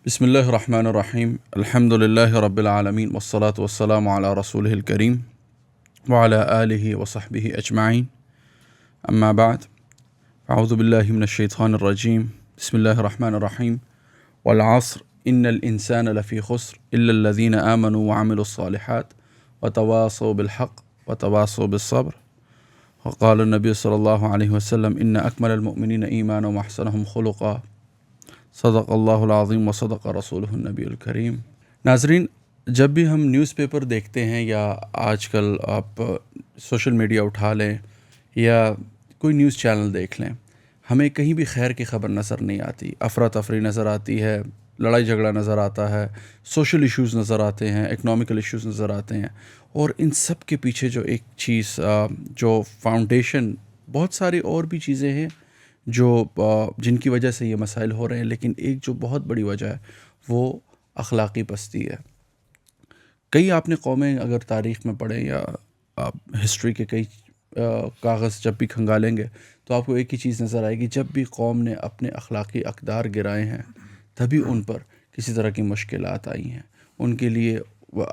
بسم الله الرحمن الرحيم الحمد لله رب العالمين والصلاة والسلام على رسوله الكريم وعلى آله وصحبه أجمعين أما بعد أعوذ بالله من الشيطان الرجيم بسم الله الرحمن الرحيم والعصر إن الإنسان لفي خسر إلا الذين آمنوا وعملوا الصالحات وتواصوا بالحق وتواصوا بالصبر وقال النبي صلى الله عليه وسلم إن أكمل المؤمنين إيمانا وأحسنهم خلقا صدق اللہ العظیم و صدق رسولہ النبی الکریم۔ ناظرین، جب بھی ہم نیوز پیپر دیکھتے ہیں یا آج کل آپ سوشل میڈیا اٹھا لیں یا کوئی نیوز چینل دیکھ لیں، ہمیں کہیں بھی خیر کی خبر نظر نہیں آتی۔ افراتفری نظر آتی ہے، لڑائی جھگڑا نظر آتا ہے، سوشل ایشوز نظر آتے ہیں، اکنامیکل ایشوز نظر آتے ہیں، اور ان سب کے پیچھے جو ایک چیز جو فاؤنڈیشن، بہت ساری اور بھی چیزیں ہیں جو جن کی وجہ سے یہ مسائل ہو رہے ہیں، لیکن ایک جو بہت بڑی وجہ ہے وہ اخلاقی پستی ہے۔ کئی آپ نے قومیں اگر تاریخ میں پڑھیں یا آپ ہسٹری کے کئی کاغذ جب بھی کھنگالیں گے تو آپ کو ایک ہی چیز نظر آئے گی، جب بھی قوم نے اپنے اخلاقی اقدار گرائے ہیں تبھی ان پر کسی طرح کی مشکلات آئی ہیں، ان کے لیے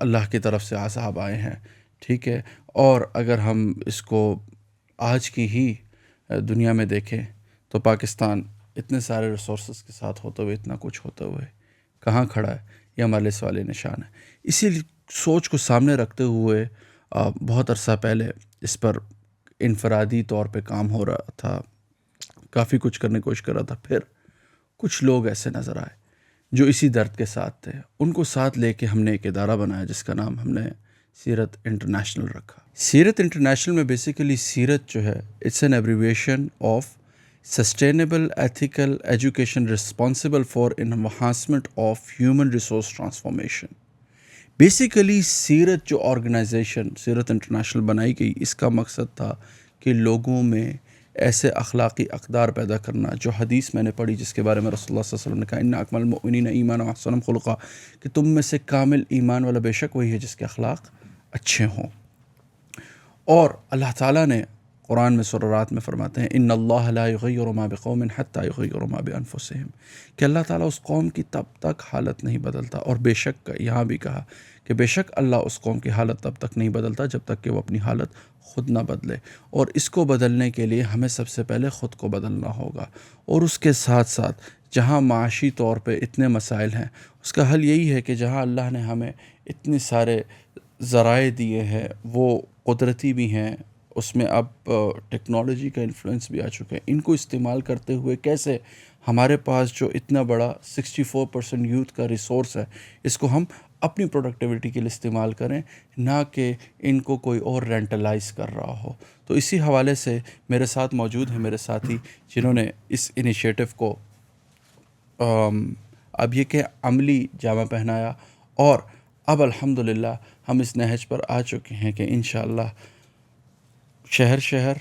اللہ کی طرف سے عذاب آئے ہیں، ٹھیک ہے۔ اور اگر ہم اس کو آج کی ہی دنیا میں دیکھیں تو پاکستان اتنے سارے ریسورسز کے ساتھ ہوتے ہوئے، اتنا کچھ ہوتے ہوئے کہاں کھڑا ہے، یہ ہمارے لیے سوال نشان ہے۔ اسی سوچ کو سامنے رکھتے ہوئے بہت عرصہ پہلے اس پر انفرادی طور پہ کام ہو رہا تھا، کافی کچھ کرنے کی کوشش کر رہا تھا۔ پھر کچھ لوگ ایسے نظر آئے جو اسی درد کے ساتھ تھے، ان کو ساتھ لے کے ہم نے ایک ادارہ بنایا جس کا نام ہم نے سیرت انٹرنیشنل رکھا۔ سیرت انٹرنیشنل میں بیسیکلی سیرت جو ہے it's an abbreviation of sustainable ethical education responsible for enhancement of human resource transformation. Basically Seerat جو آرگنائزیشن سیرت انٹرنیشنل بنائی گئی، اس کا مقصد تھا کہ لوگوں میں ایسے اخلاقی اقدار پیدا کرنا جو حدیث میں نے پڑھی، جس کے بارے میں رسول اللہ صلی اللہ علیہ وسلم نے کہا ان اکمل المؤمنین ایمانا واحسنهم خلقا، کہ تم میں سے کامل ایمان والا بے شک وہی ہے جس کے اخلاق اچھے ہوں۔ اور اللہ تعالیٰ نے قرآن میں سورات میں فرماتے ہیں ان اللہ لا یغیر ما بقوم حتی یغیروا ما بانفسہم، کہ اللہ تعالیٰ اس قوم کی تب تک حالت نہیں بدلتا، اور بے شک یہاں بھی کہا کہ بے شک اللہ اس قوم کی حالت تب تک نہیں بدلتا جب تک کہ وہ اپنی حالت خود نہ بدلے، اور اس کو بدلنے کے لیے ہمیں سب سے پہلے خود کو بدلنا ہوگا۔ اور اس کے ساتھ ساتھ جہاں معاشی طور پہ اتنے مسائل ہیں، اس کا حل یہی ہے کہ جہاں اللہ نے ہمیں اتنے سارے ذرائع دیے ہیں، وہ قدرتی بھی ہیں، اس میں اب ٹیکنالوجی کا انفلوئنس بھی آ چکا ہے، ان کو استعمال کرتے ہوئے کیسے ہمارے پاس جو اتنا بڑا 64% یوتھ کا ریسورس ہے، اس کو ہم اپنی پروڈکٹیوٹی کے لیے استعمال کریں، نہ کہ ان کو کوئی اور رینٹلائز کر رہا ہو۔ تو اسی حوالے سے میرے ساتھ موجود ہیں میرے ساتھی جنہوں نے اس انیشیٹو کو اب یہ کہ عملی جامہ پہنایا، اور اب الحمدللہ ہم اس نہج پر آ چکے ہیں کہ انشاءاللہ شہر شہر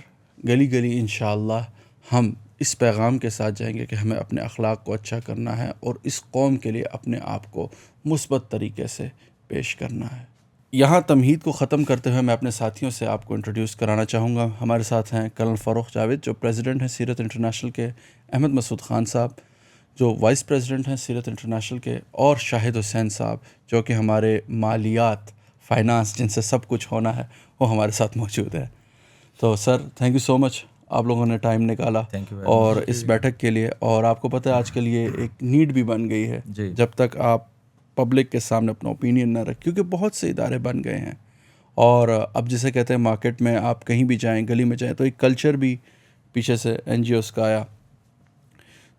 گلی گلی انشاءاللہ ہم اس پیغام کے ساتھ جائیں گے کہ ہمیں اپنے اخلاق کو اچھا کرنا ہے اور اس قوم کے لیے اپنے آپ کو مثبت طریقے سے پیش کرنا ہے۔ یہاں تمہید کو ختم کرتے ہوئے میں اپنے ساتھیوں سے آپ کو انٹروڈیوس کرانا چاہوں گا۔ ہمارے ساتھ ہیں کرنل فاروق جاوید جو پریزیڈنٹ ہیں سیرت انٹرنیشنل کے، احمد مسعود خان صاحب جو وائس پریزیڈنٹ ہیں سیرت انٹرنیشنل کے، اور شاہد حسین صاحب جو کہ ہمارے مالیات، فائنانس، جن سے سب کچھ ہونا ہے، وہ ہمارے ساتھ موجود ہے۔ تو سر تھینک یو سو مچ، آپ لوگوں نے ٹائم نکالا اور اس بیٹھک کے لیے، اور آپ کو پتہ ہے آج کل یہ ایک نیڈ بھی بن گئی ہے جب تک آپ پبلک کے سامنے اپنا اوپینین نہ رکھ، کیونکہ بہت سے ادارے بن گئے ہیں، اور اب جسے کہتے ہیں مارکیٹ میں آپ کہیں بھی جائیں، گلی میں جائیں، تو ایک کلچر بھی پیچھے سے NGOs کا آیا،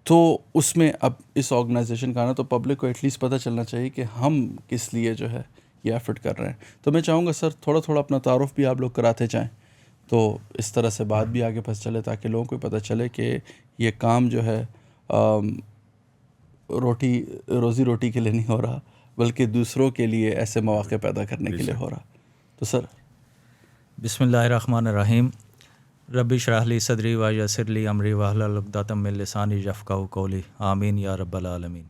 تو اس میں اب اس آرگنائزیشن کا آنا، تو پبلک کو ایٹ لیسٹ پتہ چلنا چاہیے کہ ہم کس لیے جو ہے یہ ایفرٹ کر رہے ہیں۔ تو میں چاہوں گا سر تھوڑا تھوڑا اپنا تعارف بھی آپ لوگ کراتے جائیں، تو اس طرح سے بات بھی آگے پھنس چلے، تاکہ لوگوں کو پتہ چلے کہ یہ کام جو ہے روزی روٹی کے لیے نہیں ہو رہا، بلکہ دوسروں کے لیے ایسے مواقع پیدا کرنے کے لیے ہو رہا۔ تو سر بسم اللہ الرحمن الرحیم، رب اشرح لی صدری ویسر لی امری واحلل عقدۃ من لسانی یفقہوا قولی، آمین یا رب العالمین۔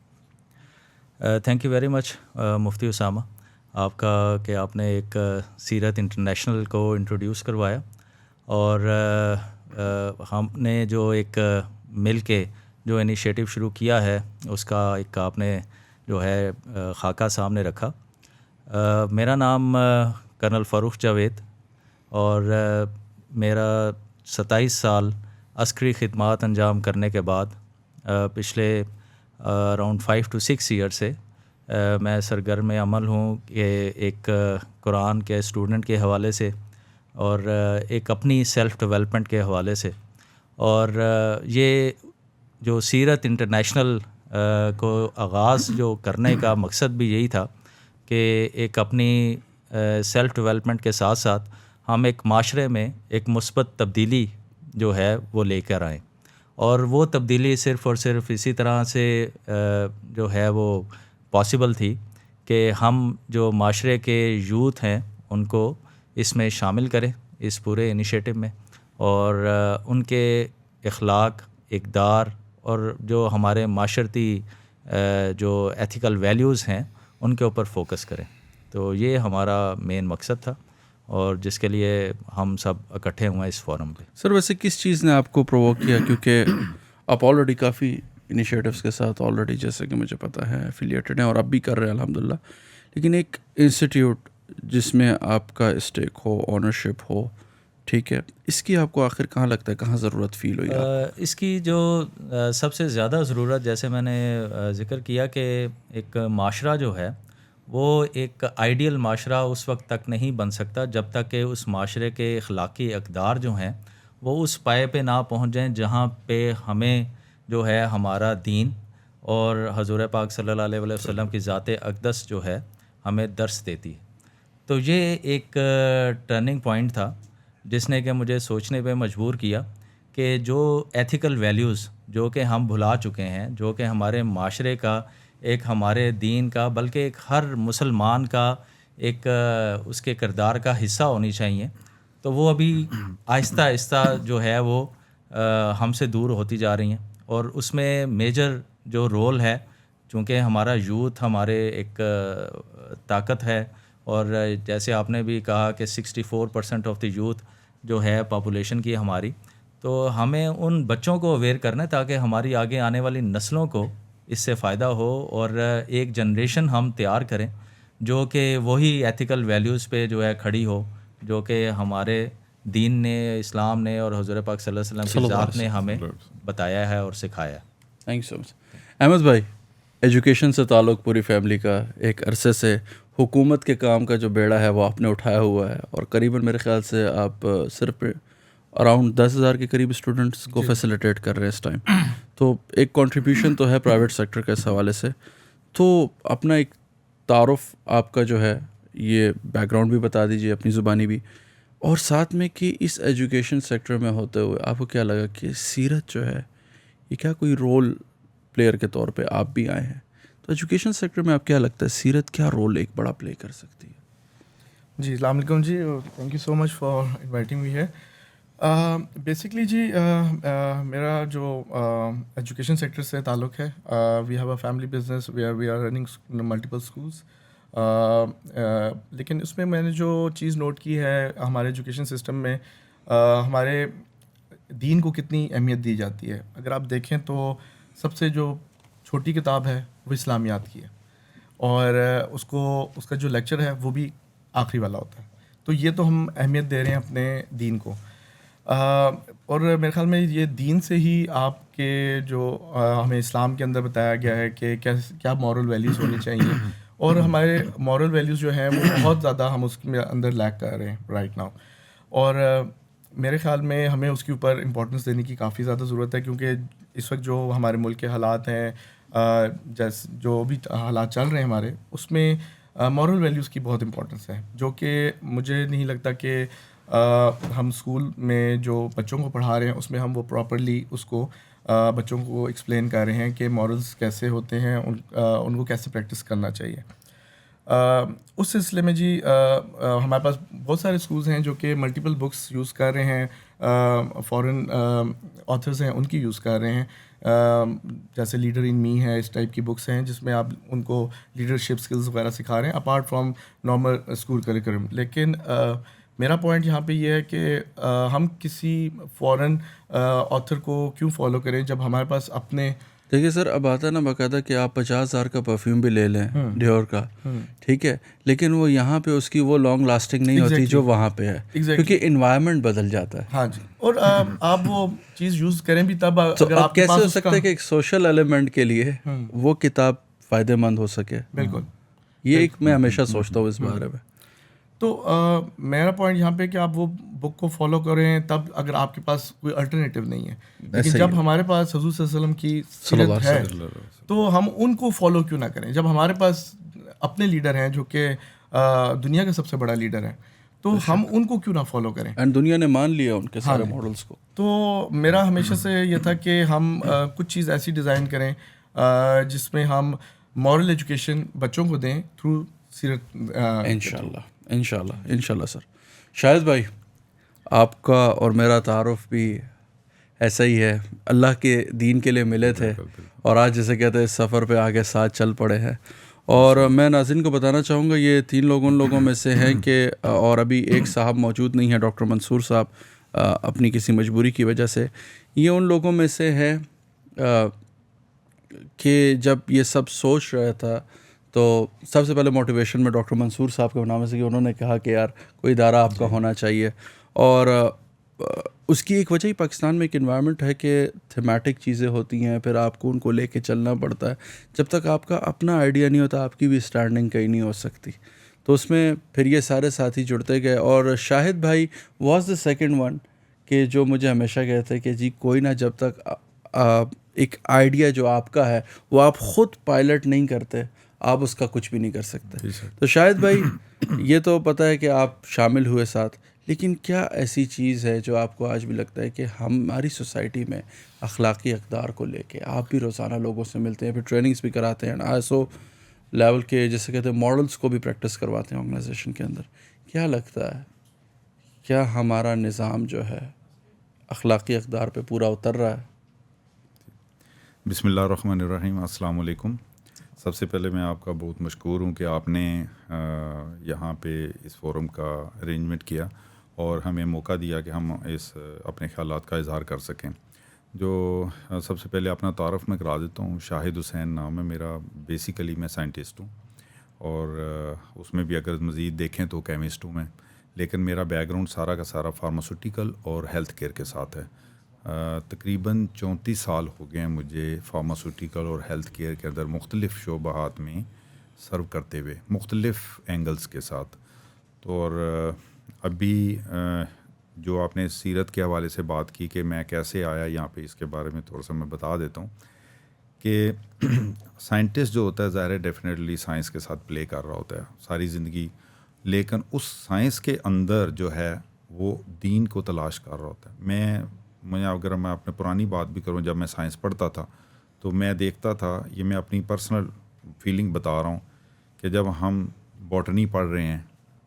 تھینک یو ویری مچ مفتی اسامہ، آپ کا کہ آپ نے ایک سیرت انٹرنیشنل کو انٹروڈیوس کروایا، اور ہم نے جو ایک مل کے جو انیشیٹو شروع کیا ہے اس کا ایک آپ نے جو ہے خاکہ سامنے رکھا. میرا نام کرنل فاروق جاوید اور میرا 27 سال عسکری خدمات انجام کرنے کے بعد پچھلے اراؤنڈ 5 to 6 ایئر سے میں سرگرم عمل ہوں کہ ایک قرآن کے اسٹوڈنٹ کے حوالے سے اور ایک اپنی سیلف ڈیولپمنٹ کے حوالے سے. اور یہ جو سیرت انٹرنیشنل کو آغاز جو کرنے کا مقصد بھی یہی تھا کہ ایک اپنی سیلف ڈیولپمنٹ کے ساتھ ساتھ ہم ایک معاشرے میں ایک مثبت تبدیلی جو ہے وہ لے کر آئیں. اور وہ تبدیلی صرف اور صرف اسی طرح سے جو ہے وہ پاسبل تھی کہ ہم جو معاشرے کے یوتھ ہیں ان کو اس میں شامل کریں اس پورے انیشیٹو میں، اور ان کے اخلاق، اقدار اور جو ہمارے معاشرتی جو ایتھیکل ویلیوز ہیں ان کے اوپر فوکس کریں. تو یہ ہمارا مین مقصد تھا اور جس کے لیے ہم سب اکٹھے ہوئے ہیں اس فورم پہ. سر ویسے کس چیز نے آپ کو پرووک کیا؟ کیونکہ آپ آلریڈی کافی انیشیٹوز کے ساتھ آلریڈی جیسے کہ مجھے پتہ ہے ایفیلیٹڈ ہیں اور اب بھی کر رہے ہیں الحمدللہ، لیکن ایک انسٹیٹیوٹ جس میں آپ کا اسٹیک ہو، اونرشپ ہو، ٹھیک ہے، اس کی آپ کو آخر کہاں لگتا ہے کہاں ضرورت فیل ہوئی؟ اس کی جو سب سے زیادہ ضرورت، جیسے میں نے ذکر کیا کہ ایک معاشرہ جو ہے وہ ایک آئیڈیل معاشرہ اس وقت تک نہیں بن سکتا جب تک کہ اس معاشرے کے اخلاقی اقدار جو ہیں وہ اس پائے پہ نہ پہنچ جائیں جہاں پہ ہمیں جو ہے ہمارا دین اور حضور پاک صلی اللہ علیہ وسلم کی ذات اقدس جو ہے ہمیں درس دیتی ہے. تو یہ ایک ٹرننگ پوائنٹ تھا جس نے کہ مجھے سوچنے پہ مجبور کیا کہ جو ایتھیکل ویلیوز جو کہ ہم بھلا چکے ہیں، جو کہ ہمارے معاشرے کا، ایک ہمارے دین کا، بلکہ ایک ہر مسلمان کا ایک اس کے کردار کا حصہ ہونی چاہیے، تو وہ ابھی آہستہ آہستہ جو ہے وہ ہم سے دور ہوتی جا رہی ہیں. اور اس میں میجر جو رول ہے، چونکہ ہمارا یوتھ ہمارے ایک طاقت ہے، اور جیسے آپ نے بھی کہا کہ 64% آف دی یوتھ جو ہے پاپولیشن کی ہماری، تو ہمیں ان بچوں کو اویئر کرنا ہے تاکہ ہماری آگے آنے والی نسلوں کو اس سے فائدہ ہو اور ایک جنریشن ہم تیار کریں جو کہ وہی ایتھیکل ویلیوز پہ جو ہے کھڑی ہو جو کہ ہمارے دین نے، اسلام نے اور حضور پاک صلی اللہ علیہ وسلم کی ذات نے ہمیں بتایا ہے اور سکھایا ہے. تھینک یو سو مچ. احمد بھائی، ایجوکیشن سے تعلق پوری فیملی کا، ایک عرصے سے حکومت کے کام کا جو بیڑا ہے وہ آپ نے اٹھایا ہوا ہے، اور قریباً میرے خیال سے آپ صرف اراؤنڈ 10,000 کے قریب اسٹوڈنٹس کو فیسیلیٹیٹ کر رہے ہیں اس ٹائم. تو ایک کنٹریبیوشن تو ہے پرائیویٹ سیکٹر کے اس حوالے سے. تو اپنا ایک تعارف آپ کا جو ہے یہ بیک گراؤنڈ بھی بتا دیجیے اپنی زبانی بھی، اور ساتھ میں کہ اس ایجوکیشن سیکٹر میں ہوتے ہوئے آپ کو کیا لگا کہ سیرت جو ہے یہ کیا کوئی رول پلیئر کے طور پہ آپ بھی آئے ہیں، تو ایجوکیشن سیکٹر میں آپ کیا لگتا ہے سیرت کیا رول ایک بڑا پلے کر سکتی ہے؟ جی السلام علیکم جی، thank you so much for inviting me ہے. بیسکلی جی میرا جو ایجوکیشن سیکٹر سے تعلق ہے، we have a family business we are running multiple schools. لیکن اس میں نے جو چیز نوٹ کی ہے ہمارے ایجوکیشن سسٹم میں ہمارے دین کو کتنی اہمیت دی جاتی ہے. اگر آپ دیکھیں تو سب سے جو چھوٹی کتاب ہے وہ اسلامیات کی ہے، اور اس کا جو لیکچر ہے وہ بھی آخری والا ہوتا ہے. تو یہ تو ہم اہمیت دے رہے ہیں اپنے دین کو، اور میرے خیال میں یہ دین سے ہی آپ کے جو ہمیں اسلام کے اندر بتایا گیا ہے کہ کیا مورل ویلیوز ہونی چاہیے، اور ہمارے مورل ویلیوز جو ہیں وہ بہت زیادہ ہم اس کے اندر لیک کر رہے ہیں رائٹ ناؤ. اور میرے خیال میں ہمیں اس کے اوپر امپورٹنس دینے کی کافی زیادہ ضرورت ہے، کیونکہ اس وقت جو ہمارے ملک کے حالات ہیں، جو بھی حالات چل رہے ہیں ہمارے، اس میں مورل ویلیوز کی بہت امپورٹنس ہے، جو کہ مجھے نہیں لگتا کہ ہم اسکول میں جو بچوں کو پڑھا رہے ہیں اس میں ہم وہ پراپرلی اس کو بچوں کو ایکسپلین کر رہے ہیں کہ مورلز کیسے ہوتے ہیں، ان کو کیسے پریکٹس کرنا چاہیے. اس سلسلے میں جی ہمارے پاس بہت سارے اسکولز ہیں جو کہ ملٹیپل بکس یوز کر رہے ہیں، فورن آتھرز ہیں ان کی یوز کر رہے ہیں، جیسے لیڈر ان می ہے، اس ٹائپ کی بکس ہیں جس میں آپ ان کو لیڈرشپ اسکلز وغیرہ سکھا رہے ہیں apart from normal school curriculum. لیکن میرا پوائنٹ یہاں پہ یہ ہے کہ ہم کسی فورن آتھر کو کیوں فالو کریں جب ہمارے پاس اپنے دیکھیے سر، اب آتا ہے نا باقاعدہ کہ آپ 50,000 کا پرفیوم بھی لے لیں ڈیور کا، ٹھیک ہے، لیکن وہ یہاں پہ اس کی وہ لانگ لاسٹنگ نہیں ہوتی جو وہاں پہ ہے، کیونکہ انوائرمنٹ بدل جاتا ہے. ہاں جی، اور آپ وہ چیز یوز کریں بھی تب اگر آپ کے کیسے پاس ہو سکتا ہے کہ ایک سوشل ایلیمنٹ کے لیے وہ کتاب فائدہ مند ہو سکے. بالکل، یہ ایک میں ہمیشہ سوچتا ہوں اس بارے میں. تو میرا پوائنٹ یہاں پہ کہ آپ وہ بک کو فالو کریں تب اگر آپ کے پاس کوئی الٹرنیٹیو نہیں ہے. لیکن جب ہمارے پاس حضور صلی اللہ علیہ وسلم کی سیرت ہے تو ہم ان کو فالو کیوں نہ کریں. جب ہمارے پاس اپنے لیڈر ہیں جو کہ دنیا کا سب سے بڑا لیڈر ہے تو ہم ان کو کیوں نہ فالو کریں. اینڈ دنیا نے مان لیا ان کے سارے ماڈلس کو. تو میرا ہمیشہ سے یہ تھا کہ ہم کچھ چیز ایسی ڈیزائن کریں جس میں ہم مورل ایجوکیشن بچوں کو دیں تھرو سیرت. انشاءاللہ سر. شاہد بھائی، آپ کا اور میرا تعارف بھی ایسا ہی ہے، اللہ کے دین کے لیے ملے تھے اور آج جیسے کہتے ہیں اس سفر پہ آگے ساتھ چل پڑے ہیں. اور میں ناظرین کو بتانا چاہوں گا یہ 3 لوگ ان لوگوں میں سے ہیں کہ اور ابھی ایک صاحب موجود نہیں ہے، ڈاکٹر منصور صاحب اپنی کسی مجبوری کی وجہ سے. یہ ان لوگوں میں سے ہے کہ جب یہ سب سوچ رہا تھا تو سب سے پہلے موٹیویشن میں ڈاکٹر منصور صاحب کے نام سے کہ انہوں نے کہا کہ یار کوئی ادارہ آپ کا ہونا چاہیے. اور اس کی ایک وجہ ہی پاکستان میں ایک انوائرمنٹ ہے کہ تھیمیٹک چیزیں ہوتی ہیں، پھر آپ کو ان کو لے کے چلنا پڑتا ہے. جب تک آپ کا اپنا آئیڈیا نہیں ہوتا آپ کی بھی اسٹینڈنگ کہیں نہیں ہو سکتی. تو اس میں پھر یہ سارے ساتھی جڑتے گئے. اور شاہد بھائی واز دا سیکنڈ ون کہ جو مجھے ہمیشہ کہتے کہ جی کوئی نہ، جب تک ایک آئیڈیا جو آپ کا ہے وہ آپ خود پائلٹ نہیں کرتے آپ اس کا کچھ بھی نہیں کر سکتے. تو شاہد بھائی یہ تو پتہ ہے کہ آپ شامل ہوئے ساتھ، لیکن کیا ایسی چیز ہے جو آپ کو آج بھی لگتا ہے کہ ہماری سوسائٹی میں اخلاقی اقدار کو لے کے آپ بھی روزانہ لوگوں سے ملتے ہیں، پھر ٹریننگز بھی کراتے ہیں، ISO لیول کے جیسے کہتے ہیں ماڈلس کو بھی پریکٹس کرواتے ہیں آرگنائزیشن کے اندر، کیا لگتا ہے کیا ہمارا نظام جو ہے اخلاقی اقدار پہ پورا اتر رہا ہے؟ بسم اللہ الرحمن الرحیم. السلام علیکم. سب سے پہلے میں آپ کا بہت مشکور ہوں کہ آپ نے یہاں پہ اس فورم کا ارینجمنٹ کیا اور ہمیں موقع دیا کہ ہم اس اپنے خیالات کا اظہار کر سکیں. جو سب سے پہلے اپنا تعارف میں کرا دیتا ہوں. شاہد حسین نام ہے میرا. بیسیکلی میں سائنٹسٹ ہوں اور اس میں بھی اگر مزید دیکھیں تو کیمسٹ ہوں میں، لیکن میرا بیک گراؤنڈ سارا کا سارا فارماسوٹیکل اور ہیلتھ کیئر کے ساتھ ہے. تقریباً 34 سال ہو گئے ہیں مجھے فارماسوٹیکل اور ہیلتھ کیئر کے اندر مختلف شعبات میں سرو کرتے ہوئے مختلف اینگلز کے ساتھ. تو اور ابھی جو آپ نے سیرت کے حوالے سے بات کی کہ میں کیسے آیا یہاں پہ، اس کے بارے میں تھوڑا سا میں بتا دیتا ہوں کہ سائنٹسٹ جو ہوتا ہے ظاہر ہے ڈیفینیٹلی سائنس کے ساتھ پلے کر رہا ہوتا ہے ساری زندگی، لیکن اس سائنس کے اندر جو ہے وہ دین کو تلاش کر رہا ہوتا ہے. اگر میں اپنے پرانی بات بھی کروں، جب میں سائنس پڑھتا تھا تو میں دیکھتا تھا، یہ میں اپنی پرسنل فیلنگ بتا رہا ہوں، کہ جب ہم باٹنی پڑھ رہے ہیں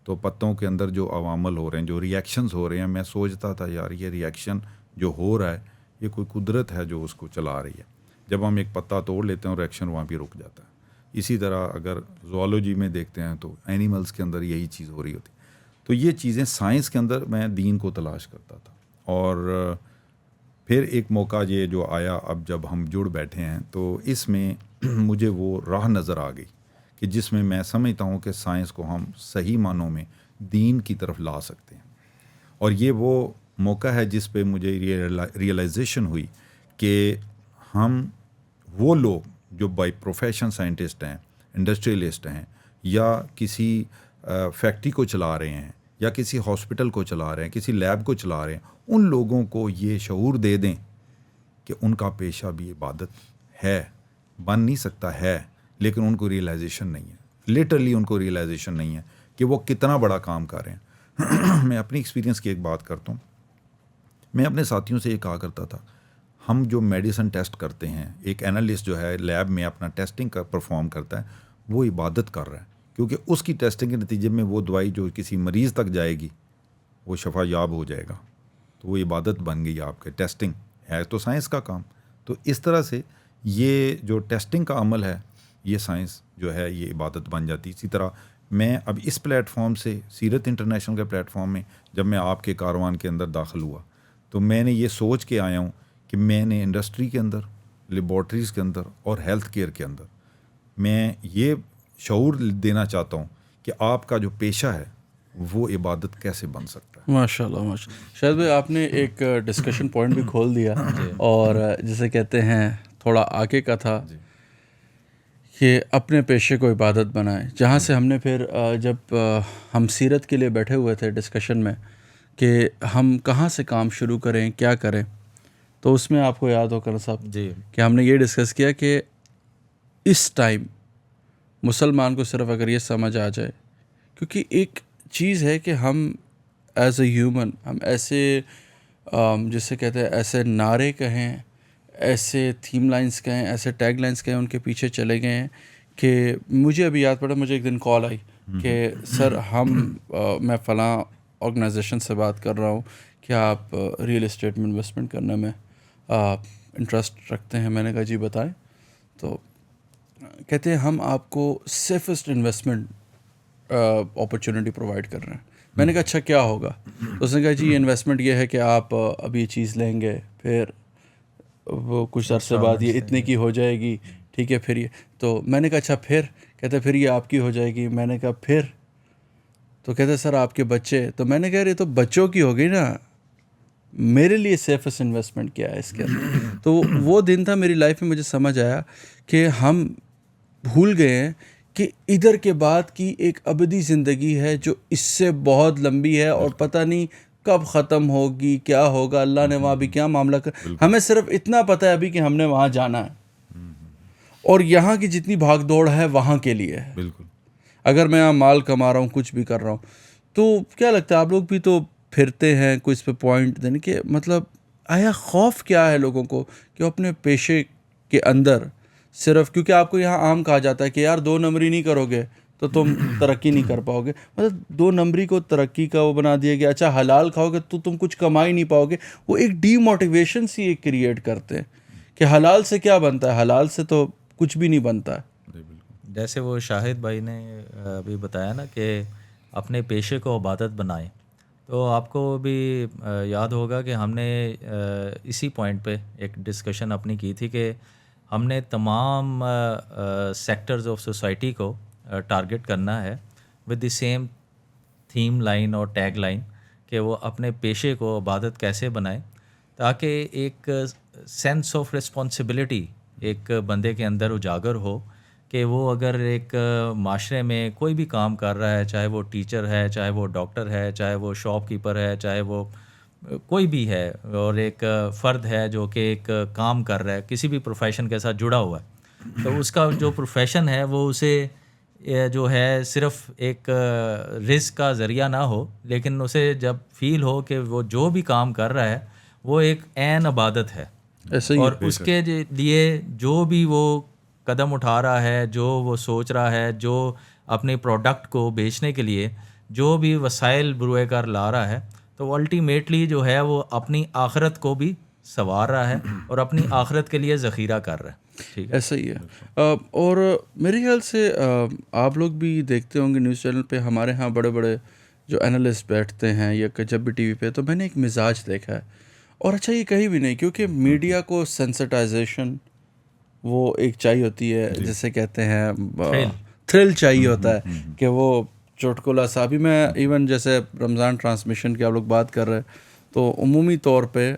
تو پتوں کے اندر جو عوامل ہو رہے ہیں، جو ریئیکشنز ہو رہے ہیں، میں سوچتا تھا یار یہ ریئیکشن جو ہو رہا ہے یہ کوئی قدرت ہے جو اس کو چلا رہی ہے. جب ہم ایک پتا توڑ لیتے ہیں ریئیکشن وہاں بھی رک جاتا ہے. اسی طرح اگر زوالوجی میں دیکھتے ہیں تو اینیملز کے اندر یہی چیز ہو رہی ہوتی. تو یہ چیزیں سائنس کے اندر میں دین کو تلاش کرتا تھا. اور پھر ایک موقع یہ جو آیا اب جب ہم جڑ بیٹھے ہیں تو اس میں مجھے وہ راہ نظر آ گئی کہ جس میں میں سمجھتا ہوں کہ سائنس کو ہم صحیح معنوں میں دین کی طرف لا سکتے ہیں. اور یہ وہ موقع ہے جس پہ مجھے ریئلائزیشن ہوئی کہ ہم وہ لوگ جو بائی پروفیشن سائنٹسٹ ہیں، انڈسٹریلسٹ ہیں، یا کسی فیکٹری کو چلا رہے ہیں، یا کسی ہاسپٹل کو چلا رہے ہیں، کسی لیب کو چلا رہے ہیں، ان لوگوں کو یہ شعور دے دیں کہ ان کا پیشہ بھی عبادت ہے، بن نہیں سکتا ہے، لیکن ان کو ریئلائزیشن نہیں ہے. لٹرلی ان کو ریئلائزیشن نہیں ہے کہ وہ کتنا بڑا کام کر رہے ہیں. میں اپنی ایکسپیرینس کی ایک بات کرتا ہوں. میں اپنے ساتھیوں سے یہ کہا کرتا تھا، ہم جو میڈیسن ٹیسٹ کرتے ہیں، ایک انالسٹ جو ہے لیب میں اپنا ٹیسٹنگ کا پرفارم کرتا ہے، وہ عبادت کر رہا ہے، کیونکہ اس کی ٹیسٹنگ کے نتیجے میں وہ دوائی جو کسی مریض تک جائے گی وہ شفا یاب ہو جائے گا. تو وہ عبادت بن گئی آپ کے. ٹیسٹنگ ہے تو سائنس کا کام. تو اس طرح سے یہ جو ٹیسٹنگ کا عمل ہے یہ سائنس جو ہے یہ عبادت بن جاتی. اسی طرح میں اب اس پلیٹ فارم سے، سیرت انٹرنیشنل کے پلیٹ فارم میں جب میں آپ کے کاروان کے اندر داخل ہوا تو میں نے یہ سوچ کے آیا ہوں کہ میں نے انڈسٹری کے اندر لیبارٹریز کے اندر اور ہیلتھ کیئر کے اندر میں یہ شعور دینا چاہتا ہوں کہ آپ کا جو پیشہ ہے وہ عبادت کیسے بن سکتا ہے. ماشاء اللہ ماشاء اللہ. شاید بھائی آپ نے ایک ڈسکشن پوائنٹ بھی کھول دیا اور جسے کہتے ہیں تھوڑا آگے کا تھا کہ اپنے پیشے کو عبادت بنائیں, جہاں سے ہم نے پھر جب ہم سیرت کے لیے بیٹھے ہوئے تھے ڈسکشن میں کہ ہم کہاں سے کام شروع کریں, کیا کریں, تو اس میں آپ کو یاد ہو کر صاحب جی کہ ہم نے یہ ڈسکس کیا کہ اس ٹائم مسلمان کو صرف اگر یہ سمجھ آ جائے, کیونکہ ایک چیز ہے کہ ہم ایز اے ہیومن ہم ایسے جسے کہتے ہیں ایسے نعرے کہیں, ایسے تھیم لائنز کہیں, ایسے ٹیگ لائنز کہیں, ان کے پیچھے چلے گئے ہیں کہ مجھے ابھی یاد پڑا, مجھے ایک دن کال آئی کہ سر میں فلاں آرگنائزیشن سے بات کر رہا ہوں کہ آپ ریئل اسٹیٹ میں انویسٹمنٹ کرنے میں انٹرسٹ رکھتے ہیں. میں نے کہا جی بتائیں. تو کہتے ہیں ہم آپ کو سیفسٹ انویسٹمنٹ اپرچونیٹی پرووائڈ کر رہے ہیں. میں نے کہا اچھا کیا ہوگا؟ تو اس نے کہا جی یہ انویسٹمنٹ یہ ہے کہ آپ اب یہ چیز لیں گے, پھر وہ کچھ عرصے بعد یہ اتنے کی ہو جائے گی, ٹھیک ہے, پھر یہ. تو میں نے کہا اچھا پھر؟ کہتے پھر یہ آپ کی ہو جائے گی. میں نے کہا پھر؟ تو کہتے سر آپ کے بچے. تو میں نے کہا یہ تو بچوں کی ہو گئی نا, میرے لیے سیفسٹ انویسٹمنٹ کیا ہے اس کے اندر. تو وہ دن تھا میری لائف میں, مجھے سمجھ آیا کہ ہم بھول گئے ہیں کہ ادھر کے بعد کی ایک ابدی زندگی ہے جو اس سے بہت لمبی ہے اور پتہ نہیں کب ختم ہوگی, کیا ہوگا, اللہ نے وہاں بھی کیا معاملہ ہمیں صرف اتنا پتہ ہے ابھی کہ ہم نے وہاں جانا ہے, اور یہاں کی جتنی بھاگ دوڑ ہے وہاں کے لیے ہے. بالکل. اگر میں یہاں مال کما رہا ہوں, کچھ بھی کر رہا ہوں, تو کیا لگتا ہے آپ لوگ بھی تو پھرتے ہیں کوئی اس پہ پوائنٹ دینے کہ مطلب آیا خوف کیا ہے لوگوں کو کہ وہ اپنے پیشے کے اندر صرف کیونکہ آپ کو یہاں عام کہا جاتا ہے کہ یار 2 نمبری نہیں کرو گے تو تم ترقی نہیں کر پاؤ گے, مطلب 2 نمبری کو ترقی کا وہ بنا دیا گیا. اچھا حلال کھاؤ گے تو تم کچھ کما ہی نہیں پاؤ گے. وہ ایک ڈی موٹیویشن سی ایک کریٹ کرتے ہیں کہ حلال سے کیا بنتا ہے, حلال سے تو کچھ بھی نہیں بنتا ہے. جیسے وہ شاہد بھائی نے ابھی بتایا نا کہ اپنے پیشے کو عبادت بنائیں, تو آپ کو بھی یاد ہوگا کہ ہم نے اسی پوائنٹ پہ ایک ڈسکشن اپنی کی تھی کہ ہم نے تمام سیکٹرز آف سوسائٹی کو ٹارگٹ کرنا ہے with the same theme line اور ٹیگ لائن کہ وہ اپنے پیشے کو عبادت کیسے بنائیں, تاکہ ایک سینس آف رسپانسبلٹی ایک بندے کے اندر اجاگر ہو کہ وہ اگر ایک معاشرے میں کوئی بھی کام کر رہا ہے, چاہے وہ ٹیچر ہے, چاہے وہ ڈاکٹر ہے, چاہے وہ شاپ کیپر ہے, چاہے وہ کوئی بھی ہے, اور ایک فرد ہے جو کہ ایک کام کر رہا ہے کسی بھی پروفیشن کے ساتھ جڑا ہوا ہے, تو اس کا جو پروفیشن ہے وہ اسے جو ہے صرف ایک رزق کا ذریعہ نہ ہو, لیکن اسے جب فیل ہو کہ وہ جو بھی کام کر رہا ہے وہ ایک عین عبادت ہے, اور اس کے لیے جو بھی وہ قدم اٹھا رہا ہے, جو وہ سوچ رہا ہے, جو اپنے پروڈکٹ کو بیچنے کے لیے جو بھی وسائل بروئے کار لا رہا ہے, تو وہ الٹیمیٹلی جو ہے وہ اپنی آخرت کو بھی سنوار رہا ہے اور اپنی آخرت کے لیے ذخیرہ کر رہا ہے. ٹھیک ہے, ایسا ہی ہے. اور میرے خیال سے آپ لوگ بھی دیکھتے ہوں گے نیوز چینل پہ, ہمارے ہاں بڑے بڑے جو اینالسٹ بیٹھتے ہیں یا جب بھی ٹی وی پہ, تو میں نے ایک مزاج دیکھا ہے, اور اچھا یہ کہیں بھی نہیں, کیونکہ میڈیا کو سینسٹائزیشن وہ ایک چاہیے ہوتی ہے, جسے کہتے ہیں تھرل چاہیے ہوتا ہے کہ وہ چٹکلا سا. ابھی میں ایون جیسے رمضان ٹرانسمیشن کی آپ لوگ بات کر رہے, تو عمومی طور پہ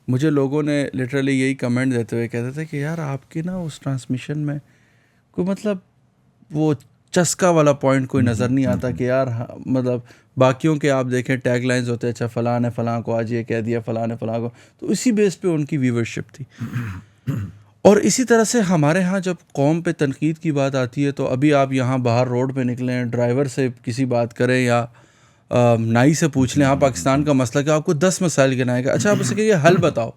مجھے لوگوں نے لٹرلی یہی کمنٹ دیتے ہوئے کہتے تھے کہ یار آپ کی نا اس ٹرانسمیشن میں کوئی مطلب وہ چسکا والا پوائنٹ کوئی نظر نہیں آتا کہ یار مطلب باقیوں کے آپ دیکھیں ٹیگ لائنز ہوتے ہیں, اچھا فلاں نے فلاں کو آج یہ کہہ دیا, فلاں نے فلاں کو, تو اسی بیس پہ ان کی ویورشپ تھی. اور اسی طرح سے ہمارے ہاں جب قوم پہ تنقید کی بات آتی ہے, تو ابھی آپ یہاں باہر روڈ پہ نکلیں, ڈرائیور سے کسی بات کریں یا نائی سے پوچھ لیں, ہاں پاکستان کا مسئلہ کہ آپ کو 10 مسائل گنائے گا, اچھا آپ اسے کہیے حل بتاؤ,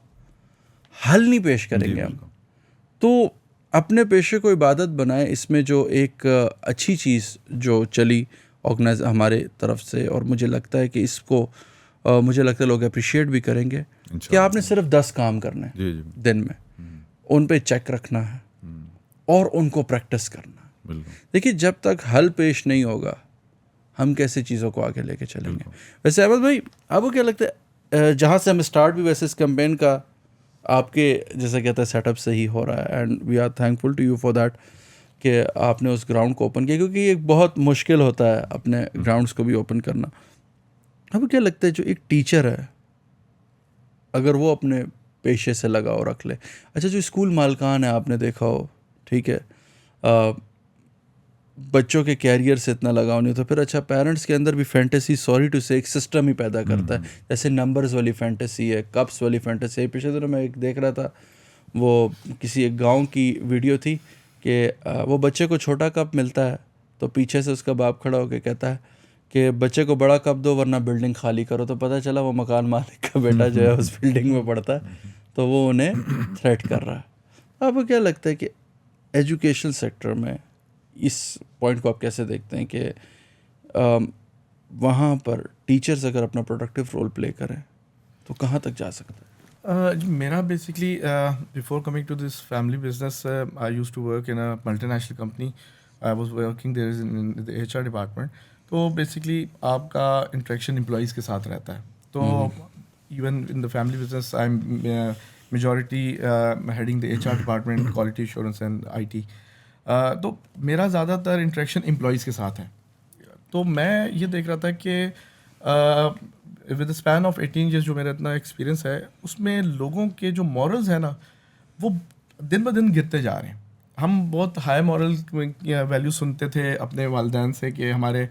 حل نہیں پیش کریں گے ہم. تو اپنے پیشے کو عبادت بنائیں. اس میں جو ایک اچھی چیز جو چلی ہمارے طرف سے, اور مجھے لگتا ہے کہ اس کو مجھے لگتا ہے لوگ اپریشیٹ بھی کریں گے, کہ آپ نے صرف 10 کام کرنے ہیں دن میں, ان پہ چیک رکھنا ہے اور ان کو پریکٹس کرنا ہے. دیکھیے جب تک حل پیش نہیں ہوگا ہم کیسے چیزوں کو آگے لے کے چلیں گے. ویسے احمد بھائی آپ کو کیا لگتا ہے, جہاں سے ہم اسٹارٹ بھی ویسے اس کیمپین کا آپ کے جیسا کہتے ہیں سیٹ اپ صحیح ہو رہا ہے، and we are thankful to you for that کہ آپ نے اس گراؤنڈ کو اوپن کیا، کیونکہ یہ بہت مشکل ہوتا ہے اپنے گراؤنڈس کو بھی اوپن کرنا. اب کیا لگتا ہے جو ایک ٹیچر ہے اگر وہ اپنے پیشے سے لگاؤ رکھ لے، اچھا جو اسکول مالکان ہیں آپ نے دیکھا ہو، ٹھیک ہے، بچوں کے کیریئر سے اتنا لگاؤ نہیں تو پھر اچھا پیرنٹس کے اندر بھی فینٹیسی، سوری ٹو سے، ایک سسٹم ہی پیدا کرتا ہے، جیسے نمبرز والی فینٹیسی ہے، کپس والی فینٹیسی ہے. پچھلے دنوں میں ایک دیکھ رہا تھا، وہ کسی ایک گاؤں کی ویڈیو تھی کہ وہ بچے کو چھوٹا کپ ملتا ہے تو پیچھے سے اس کا باپ کھڑا ہو کے کہتا ہے کہ بچے کو بڑا کپ دو ورنہ بلڈنگ خالی کرو. تو پتہ چلا وہ مکان مالک کا بیٹا جو ہے اس بلڈنگ میں پڑھتا ہے، تو وہ انہیں تھریٹ کر رہا ہے. آپ کو کیا لگتا ہے کہ ایجوکیشن سیکٹر میں اس پوائنٹ کو آپ کیسے دیکھتے ہیں کہ وہاں پر ٹیچرز اگر اپنا پروڈکٹیو رول پلے کریں تو کہاں تک جا سکتا ہے؟ میرا basically before coming to this family business I used to work in multi national company. I was working there as in H R department. تو بیسکلی آپ کا انٹریکشن امپلائیز کے ساتھ رہتا ہے. تو even in the family business I am majority heading the H R department, quality assurance and I T. تو میرا زیادہ تر انٹریکشن امپلائیز کے ساتھ ہے. تو میں یہ دیکھ رہا تھا کہ with the span of 18 years جو میرا اتنا ایکسپیرینس ہے اس میں لوگوں کے جو مورلز ہیں نا وہ دن بہ دن گرتے جا رہے ہیں. ہم بہت ہائی مورل ویلیو سنتے تھے اپنے والدین سے کہ ہمارے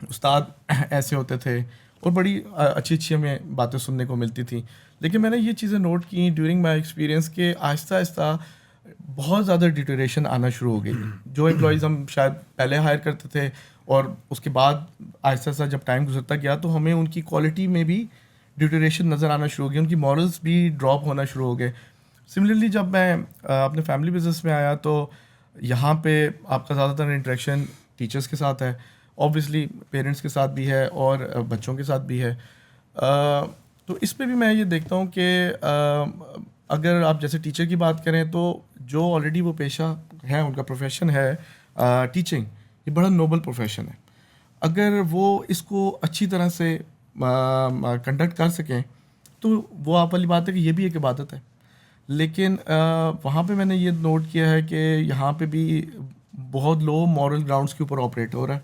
استاد ایسے ہوتے تھے اور بڑی اچھی اچھی ہمیں باتیں سننے کو ملتی تھیں. لیکن میں نے یہ چیزیں نوٹ کی ڈیورنگ مائی ایکسپیرینس کہ آہستہ آہستہ بہت زیادہ ڈیٹوریشن آنا شروع ہو گئی. جو امپلائیز ہم شاید پہلے ہائر کرتے تھے اور اس کے بعد آہستہ آہستہ جب ٹائم گزرتا گیا تو ہمیں ان کی کوالٹی میں بھی ڈیٹوریشن نظر آنا شروع ہو گئی، ان کی مورلس بھی ڈراپ ہونا شروع ہو گئے. سملرلی جب میں اپنے فیملی بزنس میں آیا تو یہاں پہ آپ کا زیادہ تر انٹریکشن ٹیچرس کے ساتھ ہے، اوبویسلی پیرنٹس کے ساتھ بھی ہے اور بچوں کے ساتھ بھی ہے. تو اس پہ بھی میں یہ دیکھتا ہوں کہ اگر آپ جیسے ٹیچر کی بات کریں تو جو آلریڈی وہ پیشہ ہے، ان کا پروفیشن ہے ٹیچنگ، یہ بڑا نوبل پروفیشن ہے. اگر وہ اس کو اچھی طرح سے کنڈکٹ کر سکیں تو وہ آپ والی بات ہے کہ یہ بھی ایک عبادت ہے. لیکن وہاں پہ میں نے یہ نوٹ کیا ہے کہ یہاں پہ بھی بہت لو مورل گراؤنڈس کے اوپر آپریٹ ہو رہا ہے.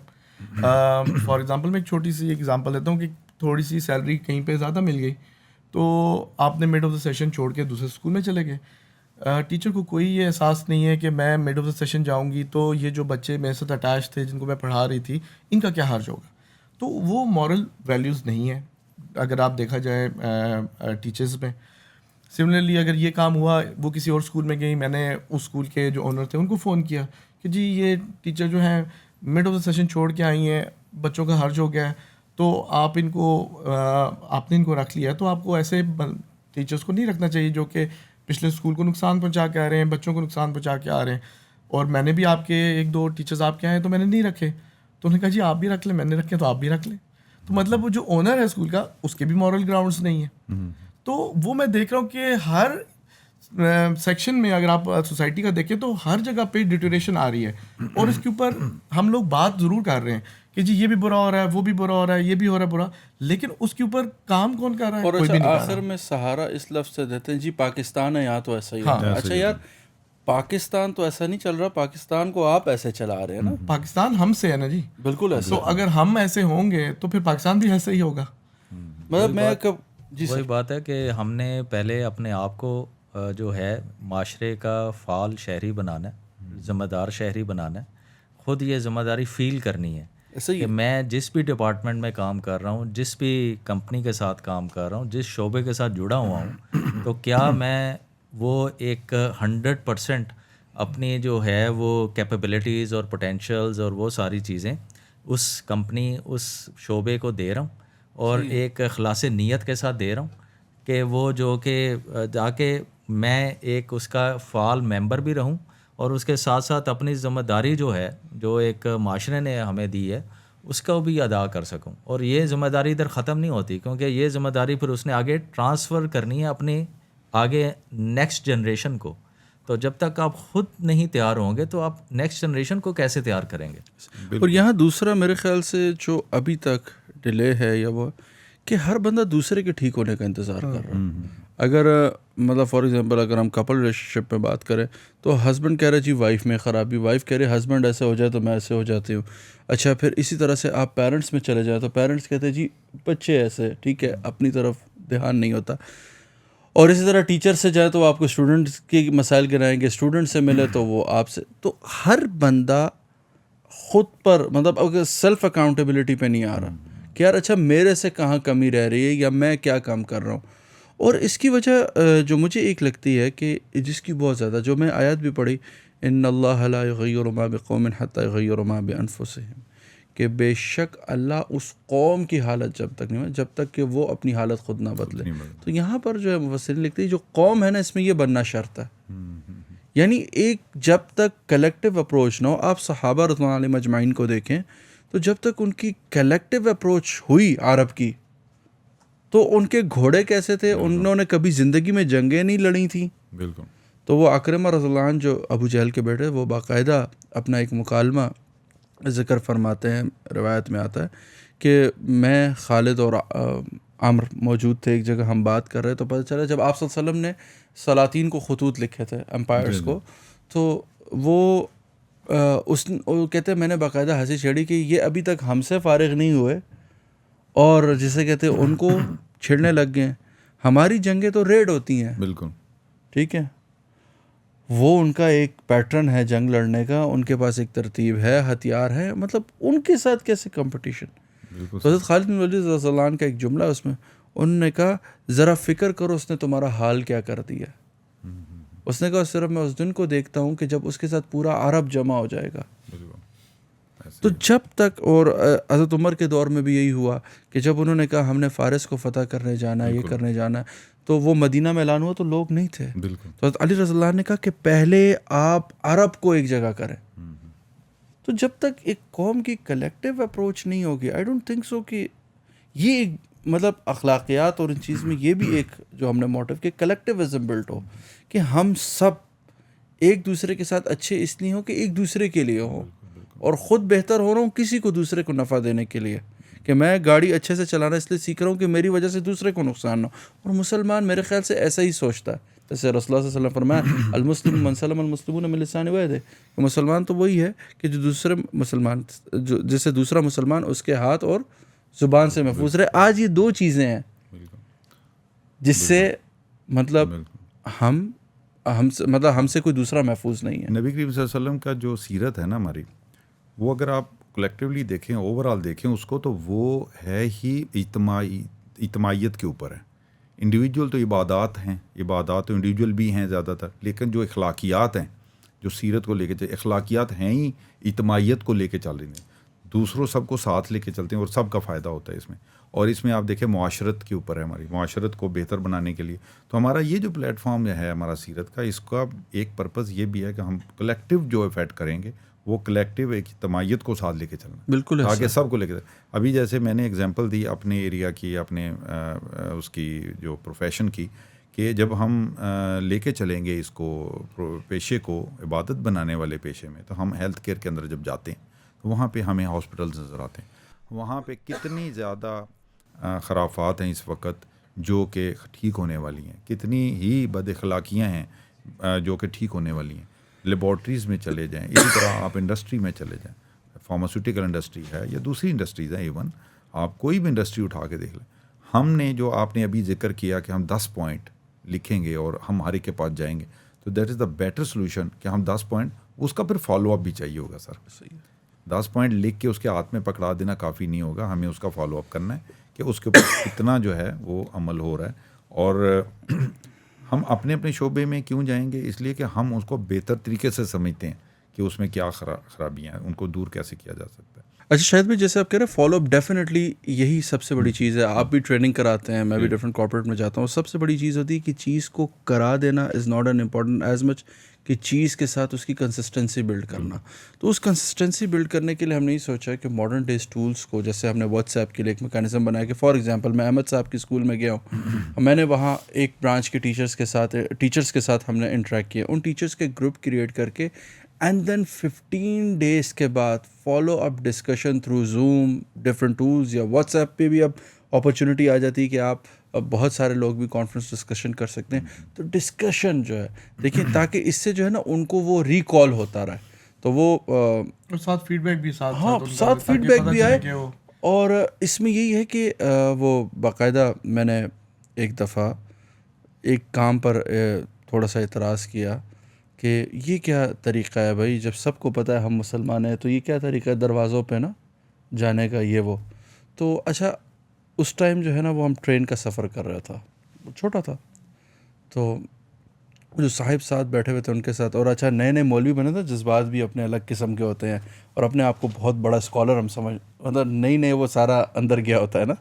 فار ایگزامپل میں ایک چھوٹی سی ایگزامپل دیتا ہوں کہ تھوڑی سی سیلری کہیں پہ زیادہ مل گئی تو آپ نے مڈ آف دا سیشن چھوڑ کے دوسرے اسکول میں چلے گئے. ٹیچر کو کوئی یہ احساس نہیں ہے کہ میں مڈ آف دا سیشن جاؤں گی تو یہ جو بچے میرے ساتھ اٹیچ تھے جن کو میں پڑھا رہی تھی ان کا کیا حرج ہوگا. تو وہ مورل ویلیوز نہیں ہے اگر آپ دیکھا جائے ٹیچرز میں. سملرلی اگر یہ کام ہوا، وہ کسی اور اسکول میں گئی، میں نے اس اسکول کے جو اونر تھے ان کو فون کیا کہ جی یہ ٹیچر جو ہیں مڈ آف دا سیشن چھوڑ کے آئی ہیں، بچوں کا حرج ہو گیا ہے، تو آپ نے ان کو رکھ لیا ہے. تو آپ کو ایسے ٹیچرس کو نہیں رکھنا چاہیے جو کہ پچھلے اسکول کو نقصان پہنچا کے آ رہے ہیں، بچوں کو نقصان پہنچا کے آ رہے ہیں. اور میں نے بھی آپ کے ایک دو ٹیچرز آپ کے آئے تو میں نے نہیں رکھے. تو انہوں نے کہا جی آپ بھی رکھ لیں، میں نے رکھے تو آپ بھی رکھ لیں. تو مطلب وہ جو اونر ہے اسکول کا اس کے بھی مورل گراؤنڈس نہیں ہیں. تو وہ میں دیکھ رہا ہوں کہ ہر سیکشن میں اگر آپ سوسائٹی کا دیکھیں تو ہر جگہ پہ ڈیٹوریشن آ رہی ہے. اور اس کے اوپر ہم لوگ بات ضرور کر رہے ہیں کہ جی یہ بھی برا ہو رہا ہے، وہ بھی برا ہو رہا ہے، یہ بھی ہو رہا ہے برا، لیکن اس کے اوپر کام کون کر رہا ہے؟ اور کوئی بھی نہیں. آخر میں سہارا اس لفظ سے دیتے ہیں جی پاکستان ہے یہاں تو ایسا ہی ہے. اچھا یار پاکستان تو ایسا نہیں چل رہا، پاکستان کو آپ ایسے چلا رہے ہیں نا. پاکستان ہم سے ہے نا جی، بالکل ایسا. تو اگر ہم ایسے ہوں گے تو پھر پاکستان بھی ایسا ہی ہوگا. مطلب میں جی وہی بات ہے کہ ہم نے پہلے اپنے آپ کو جو ہے معاشرے کا فعال شہری بنانا ہے، ذمہ دار شہری بنانا ہے. خود یہ ذمہ داری فیل کرنی ہے کہ میں جس بھی ڈپارٹمنٹ میں کام کر رہا ہوں، جس بھی کمپنی کے ساتھ کام کر رہا ہوں، جس شعبے کے ساتھ جڑا ہوا ہوں، تو کیا میں وہ ایک 100% اپنی جو ہے وہ کیپیبلٹیز اور پوٹینشیلز اور وہ ساری چیزیں اس کمپنی اس شعبے کو دے رہا ہوں، اور ایک خلاص نیت کے ساتھ دے رہا ہوں کہ وہ جو کہ جا کے میں ایک اس کا فعال ممبر بھی رہوں، اور اس کے ساتھ ساتھ اپنی ذمہ داری جو ہے جو ایک معاشرے نے ہمیں دی ہے اس کو بھی ادا کر سکوں. اور یہ ذمہ داری ادھر ختم نہیں ہوتی، کیونکہ یہ ذمہ داری پھر اس نے آگے ٹرانسفر کرنی ہے اپنی آگے نیکسٹ جنریشن کو. تو جب تک آپ خود نہیں تیار ہوں گے تو آپ نیکسٹ جنریشن کو کیسے تیار کریں گے؟ اور یہاں دوسرا میرے خیال سے جو ابھی تک ڈیلے ہے یا وہ کہ ہر بندہ دوسرے کے ٹھیک ہونے کا انتظار کر رہا ہے. اگر مطلب فار ایگزامپل اگر ہم کپل ریلیشن شپ میں بات کریں تو ہسبینڈ کہہ رہے جی وائف میں خرابی، وائف کہہ رہے ہسبینڈ ایسے ہو جائے تو میں ایسے ہو جاتی ہوں. اچھا پھر اسی طرح سے آپ پیرنٹس میں چلے جائیں تو پیرنٹس کہتے ہیں جی بچے ایسے، ٹھیک ہے، اپنی طرف دھیان نہیں ہوتا. اور اسی طرح ٹیچر سے جائے تو وہ آپ کو اسٹوڈنٹس کے مسائل گرائیں گے، اسٹوڈنٹ سے ملے تو وہ آپ سے. تو ہر بندہ خود پر مطلب اگر سیلف اکاؤنٹیبلٹی پہ نہیں آ رہا کہ یار اچھا میرے سے کہاں کمی رہ رہی ہے یا میں کیا کام کر رہا ہوں. اور اس کی وجہ جو مجھے ایک لگتی ہے کہ جس کی بہت زیادہ، جو میں آیت بھی پڑھی، ان اللہ لا یغیر ما بقوم حتی یغیر ما بانفسہم، کہ بے شک اللہ اس قوم کی حالت جب تک نہیں ہوئی جب تک کہ وہ اپنی حالت خود نہ بدلے. تو یہاں پر جو ہے مفسرین لکھتے ہیں جو قوم ہے نا اس میں یہ بننا شرط ہے. یعنی ایک جب تک کلیکٹیو اپروچ نہ ہو، آپ صحابہ رضوان اللہ علیہم اجمعین کو دیکھیں تو جب تک ان کی کلیکٹیو اپروچ ہوئی عرب کی تو ان کے گھوڑے کیسے تھے، انہوں نے کبھی زندگی میں جنگیں نہیں لڑی تھیں. بالکل. تو وہ اکرمہ رضی اللہ عنہ جو ابو جہل کے بیٹے، وہ باقاعدہ اپنا ایک مکالمہ ذکر فرماتے ہیں، روایت میں آتا ہے کہ میں، خالد اور عمر موجود تھے ایک جگہ، ہم بات کر رہے تو پتہ چلا جب آپ صلی اللہ علیہ وسلم نے سلاطین کو خطوط لکھے تھے، امپائرس کو، تو وہ کہتے ہیں میں نے باقاعدہ ہنسی چھیڑی کہ یہ ابھی تک ہم سے فارغ نہیں ہوئے اور جسے کہتے ہیں ان کو چھڑنے لگ گئے. ہماری جنگیں تو ریڈ ہوتی ہیں، بالکل ٹھیک ہے، وہ ان کا ایک پیٹرن ہے جنگ لڑنے کا، ان کے پاس ایک ترتیب ہے، ہتھیار ہے، مطلب ان کے ساتھ کیسے کمپٹیشن. حضرت خالد بن ولید رضی اللہ عنہ کا ایک جملہ اس میں انہوں نے کہا ذرا فکر کرو اس نے تمہارا حال کیا کر دیا. اس نے کہا صرف میں اس دن کو دیکھتا ہوں کہ جب اس کے ساتھ پورا عرب جمع ہو جائے گا. تو جب تک، اور حضرت عمر کے دور میں بھی یہی ہوا کہ جب انہوں نے کہا ہم نے فارس کو فتح کرنے جانا ہے، یہ کرنے جانا ہے، تو وہ مدینہ میں اعلان ہوا تو لوگ نہیں تھے. تو حضرت علی رضی اللہ عنہ نے کہا کہ پہلے آپ عرب کو ایک جگہ کریں. تو جب تک ایک قوم کی کلیکٹیو اپروچ نہیں ہوگی، آئی ڈونٹ تھنک سو کہ یہ مطلب اخلاقیات اور ان چیز میں یہ بھی ایک جو ہم نے موٹیو کہ کلیکٹیوزم بلٹ ہو، کہ ہم سب ایک دوسرے کے ساتھ اچھے اس لیے ہوں کہ ایک دوسرے کے لیے ہوں، اور خود بہتر ہو رہا ہوں کسی کو دوسرے کو نفع دینے کے لیے، کہ میں گاڑی اچھے سے چلانا اس لیے سیکھ رہا ہوں کہ میری وجہ سے دوسرے کو نقصان نہ ہو. اور مسلمان میرے خیال سے ایسا ہی سوچتا ہے. جیسے رسول اللہ صلی اللہ علیہ وسلم فرمایا المسلم من سلم المسلمون من لسانہ ویدہ، کہ مسلمان تو وہی ہے کہ جو دوسرے مسلمان، جسے دوسرا مسلمان اس کے ہاتھ اور زبان سے محفوظ رہے. آج یہ دو چیزیں ہیں جس سے مطلب ہم سے کوئی دوسرا محفوظ نہیں ہے. نبی کریم صلی اللہ علیہ وسلم کا جو سیرت ہے نا ہماری، وہ اگر آپ کلیکٹیولی دیکھیں، اوور آل دیکھیں اس کو، تو وہ ہے ہی اجتماعیت کے اوپر ہے. انڈیویجول تو عبادات ہیں، عبادات تو انڈیویجول بھی ہیں زیادہ تر، لیکن جو اخلاقیات ہیں، جو سیرت کو لے کے اخلاقیات ہیں ہی اجتماعیت کو لے کے چل رہی ہیں، دوسروں سب کو ساتھ لے کے چلتے ہیں اور سب کا فائدہ ہوتا ہے اس میں. اور اس میں آپ دیکھیں معاشرت کے اوپر ہے، ہماری معاشرت کو بہتر بنانے کے لیے. تو ہمارا یہ جو پلیٹ فارم ہے ہمارا سیرت کا، اس کا ایک پرپز یہ بھی ہے کہ ہم کلیکٹیو جو افیکٹ کریں گے وہ کلیکٹیو ایک اجتماعیت کو ساتھ لے کے چلنا، بالکل، تاکہ سب کو لے کے. ابھی جیسے میں نے اگزامپل دی اپنے ایریا کی، اپنے اس کی جو پروفیشن کی، کہ جب ہم لے کے چلیں گے اس کو، پیشے کو عبادت بنانے والے پیشے میں، تو ہم ہیلتھ کیئر کے اندر جب جاتے ہیں تو وہاں پہ ہمیں ہاسپٹلز نظر آتے ہیں. وہاں پہ کتنی زیادہ خرافات ہیں اس وقت جو کہ ٹھیک ہونے والی ہیں، کتنی ہی بد اخلاقیاں ہیں جو کہ ٹھیک ہونے والی ہیں. لیبارٹریز میں چلے جائیں، اسی طرح آپ انڈسٹری میں چلے جائیں، فارماسیوٹیکل انڈسٹری ہے یا دوسری انڈسٹریز ہیں، ایون آپ کوئی بھی انڈسٹری اٹھا کے دیکھ لیں. ہم نے جو آپ نے ابھی ذکر کیا کہ ہم 10 پوائنٹ لکھیں گے اور ہم ہر ایک کے پاس جائیں گے، تو that is the better solution کہ ہم 10 پوائنٹ، اس کا پھر فالو اپ بھی چاہیے ہوگا. سر 10 پوائنٹ لکھ کے اس کے ہاتھ میں پکڑا دینا کافی نہیں ہوگا، ہمیں اس کا فالو اپ کرنا ہے کہ اس کے اوپر کتنا جو ہے وہ عمل ہو رہا ہے. اور ہم اپنے اپنے شعبے میں کیوں جائیں گے؟ اس لیے کہ ہم اس کو بہتر طریقے سے سمجھتے ہیں کہ اس میں کیا خرابیاں ہیں، ان کو دور کیسے کیا جا سکتا ہے. اچھا شاید بھی جیسے آپ کہہ رہے ہیں فالو اپ، ڈیفینیٹلی یہی سب سے بڑی چیز ہے. آپ بھی ٹریننگ کراتے ہیں، میں بھی ڈفرینٹ کارپوریٹ میں جاتا ہوں. سب سے بڑی چیز ہوتی ہے کہ چیز کو کرا دینا is not an important as much کہ چیز کے ساتھ اس کی کنسسٹنسی بلڈ کرنا. تو اس کنسسٹنسی بلڈ کرنے کے لیے ہم نے یہ سوچا کہ ماڈرن ڈیز ٹولس کو، جیسے ہم نے واٹس ایپ کے لیے ایک میکینزم بنایا کہ فار ایگزامپل میں احمد صاحب کی اسکول میں گیا ہوں، میں نے وہاں ایک برانچ کے ٹیچرس کے ساتھ ہم نے انٹریکٹ کیا، ان ٹیچرس کے گروپ کریٹ کر کے، اینڈ دین 15 days کے بعد follow up discussion through zoom, different tools یا واٹس ایپ پہ بھی اب اپرچونیٹی آ جاتی ہے کہ آپ بہت سارے لوگ بھی کانفرنس ڈسکشن کر سکتے ہیں. تو ڈسکشن جو ہے دیکھیں تاکہ اس سے جو ہے نا ان کو وہ ریکال ہوتا رہے, تو وہ ساتھ فیڈ بیک بھی ساتھ فیڈ بیک بھی آئے. اور اس میں یہی ہے کہ وہ باقاعدہ میں نے ایک دفعہ ایک کام پر تھوڑا سا اعتراض کیا کہ یہ کیا طریقہ ہے بھائی, جب سب کو پتہ ہے ہم مسلمان ہیں تو یہ کیا طریقہ ہے دروازوں پہ نا جانے کا, یہ وہ. تو اچھا اس ٹائم جو ہے نا وہ ہم ٹرین کا سفر کر رہا تھا, چھوٹا تھا, تو جو صاحب ساتھ بیٹھے ہوئے تھے ان کے ساتھ, اور اچھا نئے نئے مولوی بنے تھے, جذبات بھی اپنے الگ قسم کے ہوتے ہیں اور اپنے آپ کو بہت بڑا اسکالر ہم سمجھ, مطلب نئی وہ سارا اندر گیا ہوتا ہے نا.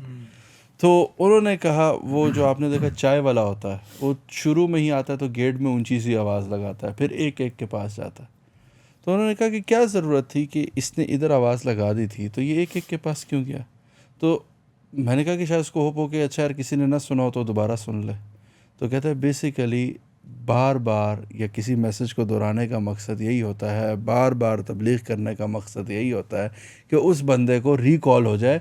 تو انہوں نے کہا وہ جو آپ نے دیکھا چائے والا ہوتا ہے وہ شروع میں ہی آتا ہے تو گیٹ میں اونچی سی آواز لگاتا ہے, پھر ایک ایک کے پاس جاتا ہے. تو انہوں نے کہا کہ کیا ضرورت تھی کہ اس نے ادھر آواز لگا دی تھی تو یہ ایک ایک کے پاس کیوں گیا. تو میں نے کہا کہ شاید اس کو ہوپ ہو کہ اچھا یار کسی نے نہ سنا ہو تو دوبارہ سن لے. تو کہتا ہے بیسیکلی بار بار یا کسی میسج کو دہرانے کا مقصد یہی ہوتا ہے, بار بار تبلیغ کرنے کا مقصد یہی ہوتا ہے کہ اس بندے کو ریکال ہو جائے.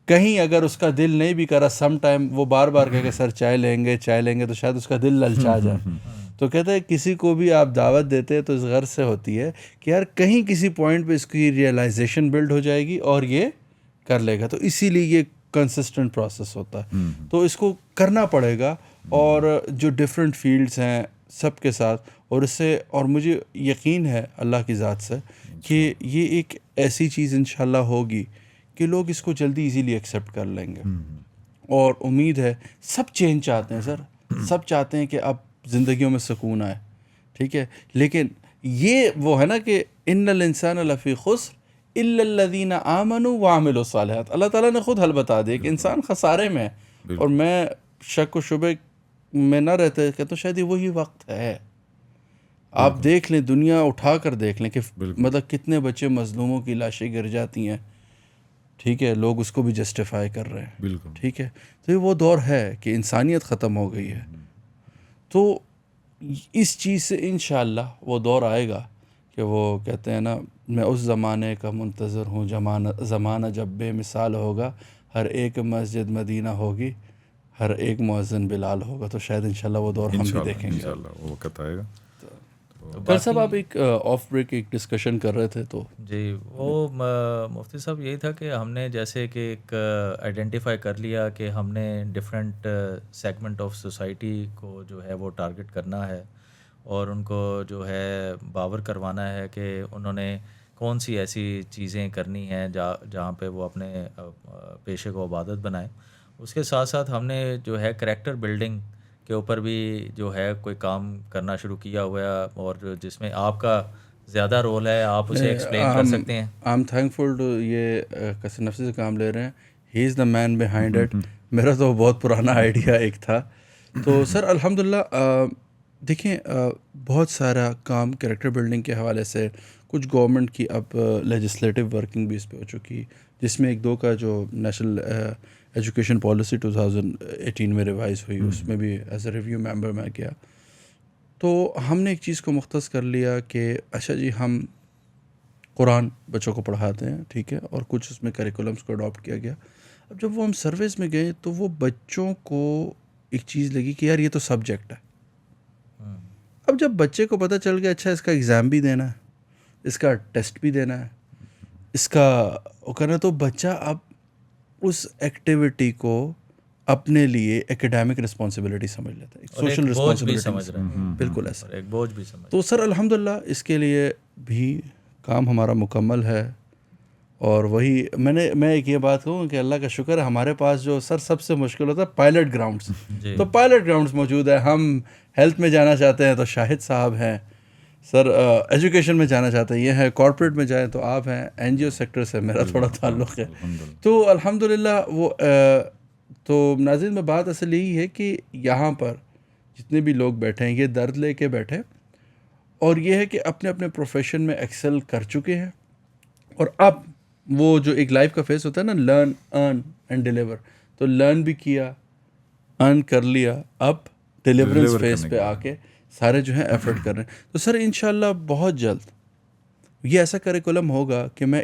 کہیں اگر اس کا دل نہیں بھی کرا سم ٹائم وہ بار بار کہے کہ سر چائے لیں گے تو شاید اس کا دل للچا جائے. تو کہتا ہے کسی کو بھی آپ دعوت دیتے ہیں تو اس غرض سے ہوتی ہے کہ یار کہیں کسی پوائنٹ پہ اس کی ریئلائزیشن بلڈ ہو جائے گی اور یہ کر لے گا. تو اسی لیے یہ کنسسٹنٹ پروسیس ہوتا ہے, تو اس کو کرنا پڑے گا. اور جو ڈفرینٹ فیلڈز ہیں سب کے ساتھ, اور اس سے اور مجھے یقین ہے اللہ کی ذات سے کہ یہ ایک ایسی چیز انشاءاللہ ہوگی کہ لوگ اس کو جلدی ایزیلی ایکسیپٹ کر لیں گے. اور امید ہے سب چینج چاہتے ہیں سر, سب چاہتے ہیں کہ اب زندگیوں میں سکون آئے, ٹھیک ہے, لیکن یہ وہ ہے نا کہ ان الانسان لفی خسر الا الذین آمنوا وعملوا الصالحات. اللہ تعالیٰ نے خود حل بتا دیا کہ انسان خسارے میں ہے, اور میں شک و شبے میں نہ رہتے کہ تو شاید یہ وہی وقت ہے. آپ دیکھ لیں, دنیا اٹھا کر دیکھ لیں کہ مطلب کتنے بچے مظلوموں کی لاشیں گر جاتی ہیں, ٹھیک ہے, لوگ اس کو بھی جسٹیفائی کر رہے ہیں, ٹھیک ہے. تو یہ وہ دور ہے کہ انسانیت ختم ہو گئی ہے. تو اس چیز سے انشاءاللہ وہ دور آئے گا کہ وہ کہتے ہیں نا میں اس زمانے کا منتظر ہوں زمانہ جب بے مثال ہوگا, ہر ایک مسجد مدینہ ہوگی, ہر ایک مؤذن بلال ہوگا. تو شاید انشاءاللہ وہ دور ہم بھی دیکھیں گے, انشاءاللہ وہ وقت آئے گا. کل صاحب آپ ایک آف بریک ایک ڈسکشن کر رہے تھے. تو جی وہ مفتی صاحب یہی تھا کہ ہم نے جیسے کہ ایک آئیڈینٹیفائی کر لیا کہ ہم نے ڈفرینٹ سیگمنٹ آف سوسائٹی کو جو ہے وہ ٹارگٹ کرنا ہے, اور ان کو جو ہے باور کروانا ہے کہ انہوں نے کون سی ایسی چیزیں کرنی ہیں جہاں پہ وہ اپنے پیشے کو عبادت بنائیں. اس کے ساتھ ساتھ ہم نے جو ہے کریکٹر بلڈنگ کے اوپر بھی جو ہے کوئی کام کرنا شروع کیا ہوا ہے, اور جس میں آپ کا زیادہ رول ہے, آپ اسے ایکسپلین کر سکتے ہیں. آئی ایم تھینکفل ٹو یہ کسی نفسی سے کام لے رہے ہیں, ہی از دا مین بیہائنڈ اٹ. میرا تو بہت پرانا آئیڈیا ایک تھا. تو سر الحمدللہ دیکھیں بہت سارا کام کریکٹر بلڈنگ کے حوالے سے, کچھ گورنمنٹ کی اب لیجسلیٹو ورکنگ بھی اس پہ ہو چکی, جس میں ایک دو کا جو نیشنل ایجوکیشن پالیسی 2018 میں ریوائز ہوئی, اس میں بھی ایز اے ریویو ممبر میں گیا. تو ہم نے ایک چیز کو مختص کر لیا کہ اچھا جی ہم قرآن بچوں کو پڑھاتے ہیں, ٹھیک ہے, اور کچھ اس میں کریکولمس کو اڈاپٹ کیا گیا. اب جب وہ ہم سروس میں گئے تو وہ بچوں کو ایک چیز لگی کہ یار یہ تو سبجیکٹ ہے. اب جب بچے کو پتہ چل گیا اچھا اس کا ایگزام بھی دینا ہے, اس کا ٹیسٹ بھی دینا ہے, اس کا وہ کرنا, تو بچہ اب اس ایکٹیویٹی کو اپنے لیے ایکیڈیمک رسپانسبلٹی سمجھ لیتا ہے, ایک سوشل رسپانسبلٹی سمجھ رہے ہیں, بالکل ایسا, ایک بوجھ بھی سمجھ. تو سر الحمدللہ اس کے لیے بھی کام ہمارا مکمل ہے. اور وہی میں ایک یہ بات کہوں کہ اللہ کا شکر ہے ہمارے پاس جو سر سب سے مشکل ہوتا ہے پائلٹ گراؤنڈس, تو پائلٹ گراؤنڈس موجود ہے. ہم ہیلتھ میں جانا چاہتے ہیں تو شاہد صاحب ہیں, سر ایجوکیشن میں جانا چاہتے ہیں یہ ہے, کارپوریٹ میں جائیں تو آپ ہیں, این جی او سیکٹر سے میرا تھوڑا تعلق ہے. تو الحمدللہ وہ تو ناظرین میں بات اصل یہی ہے کہ یہاں پر جتنے بھی لوگ بیٹھے ہیں یہ درد لے کے بیٹھے, اور یہ ہے کہ اپنے اپنے پروفیشن میں ایکسل کر چکے ہیں, اور اب وہ جو ایک لائف کا فیس ہوتا ہے نا, لرن ارن اینڈ ڈیلیور, تو لرن بھی کیا, ارن کر لیا, اب ڈیلیورنس فیس پہ آ کے سارے جو ہیں ایفرٹ کر رہے ہیں. تو سر انشاءاللہ بہت جلد یہ ایسا کریکولم ہوگا کہ میں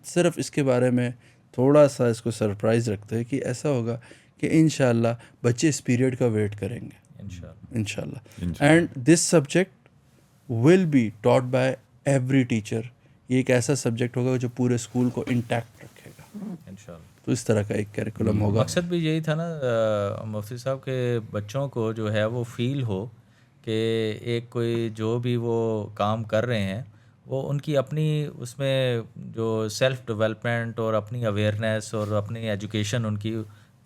صرف اس کے بارے میں تھوڑا سا اس کو سرپرائز رکھتے ہیں کہ ایسا ہوگا کہ انشاءاللہ بچے اس پیریڈ کا ویٹ کریں گے انشاءاللہ. And this subject will be taught by every teacher. یہ ایک ایسا سبجیکٹ ہوگا جو پورے اسکول کو انٹیکٹ رکھے گا انشاءاللہ. تو اس طرح کا ایک کریکولم ہوگا. مقصد بھی یہی تھا نا مفتی صاحب کہ بچوں کو جو ہے وہ فیل ہو کہ ایک کوئی جو بھی وہ کام کر رہے ہیں وہ ان کی اپنی اس میں جو سیلف ڈیولپمنٹ اور اپنی اویئرنیس اور اپنی ایجوکیشن ان کی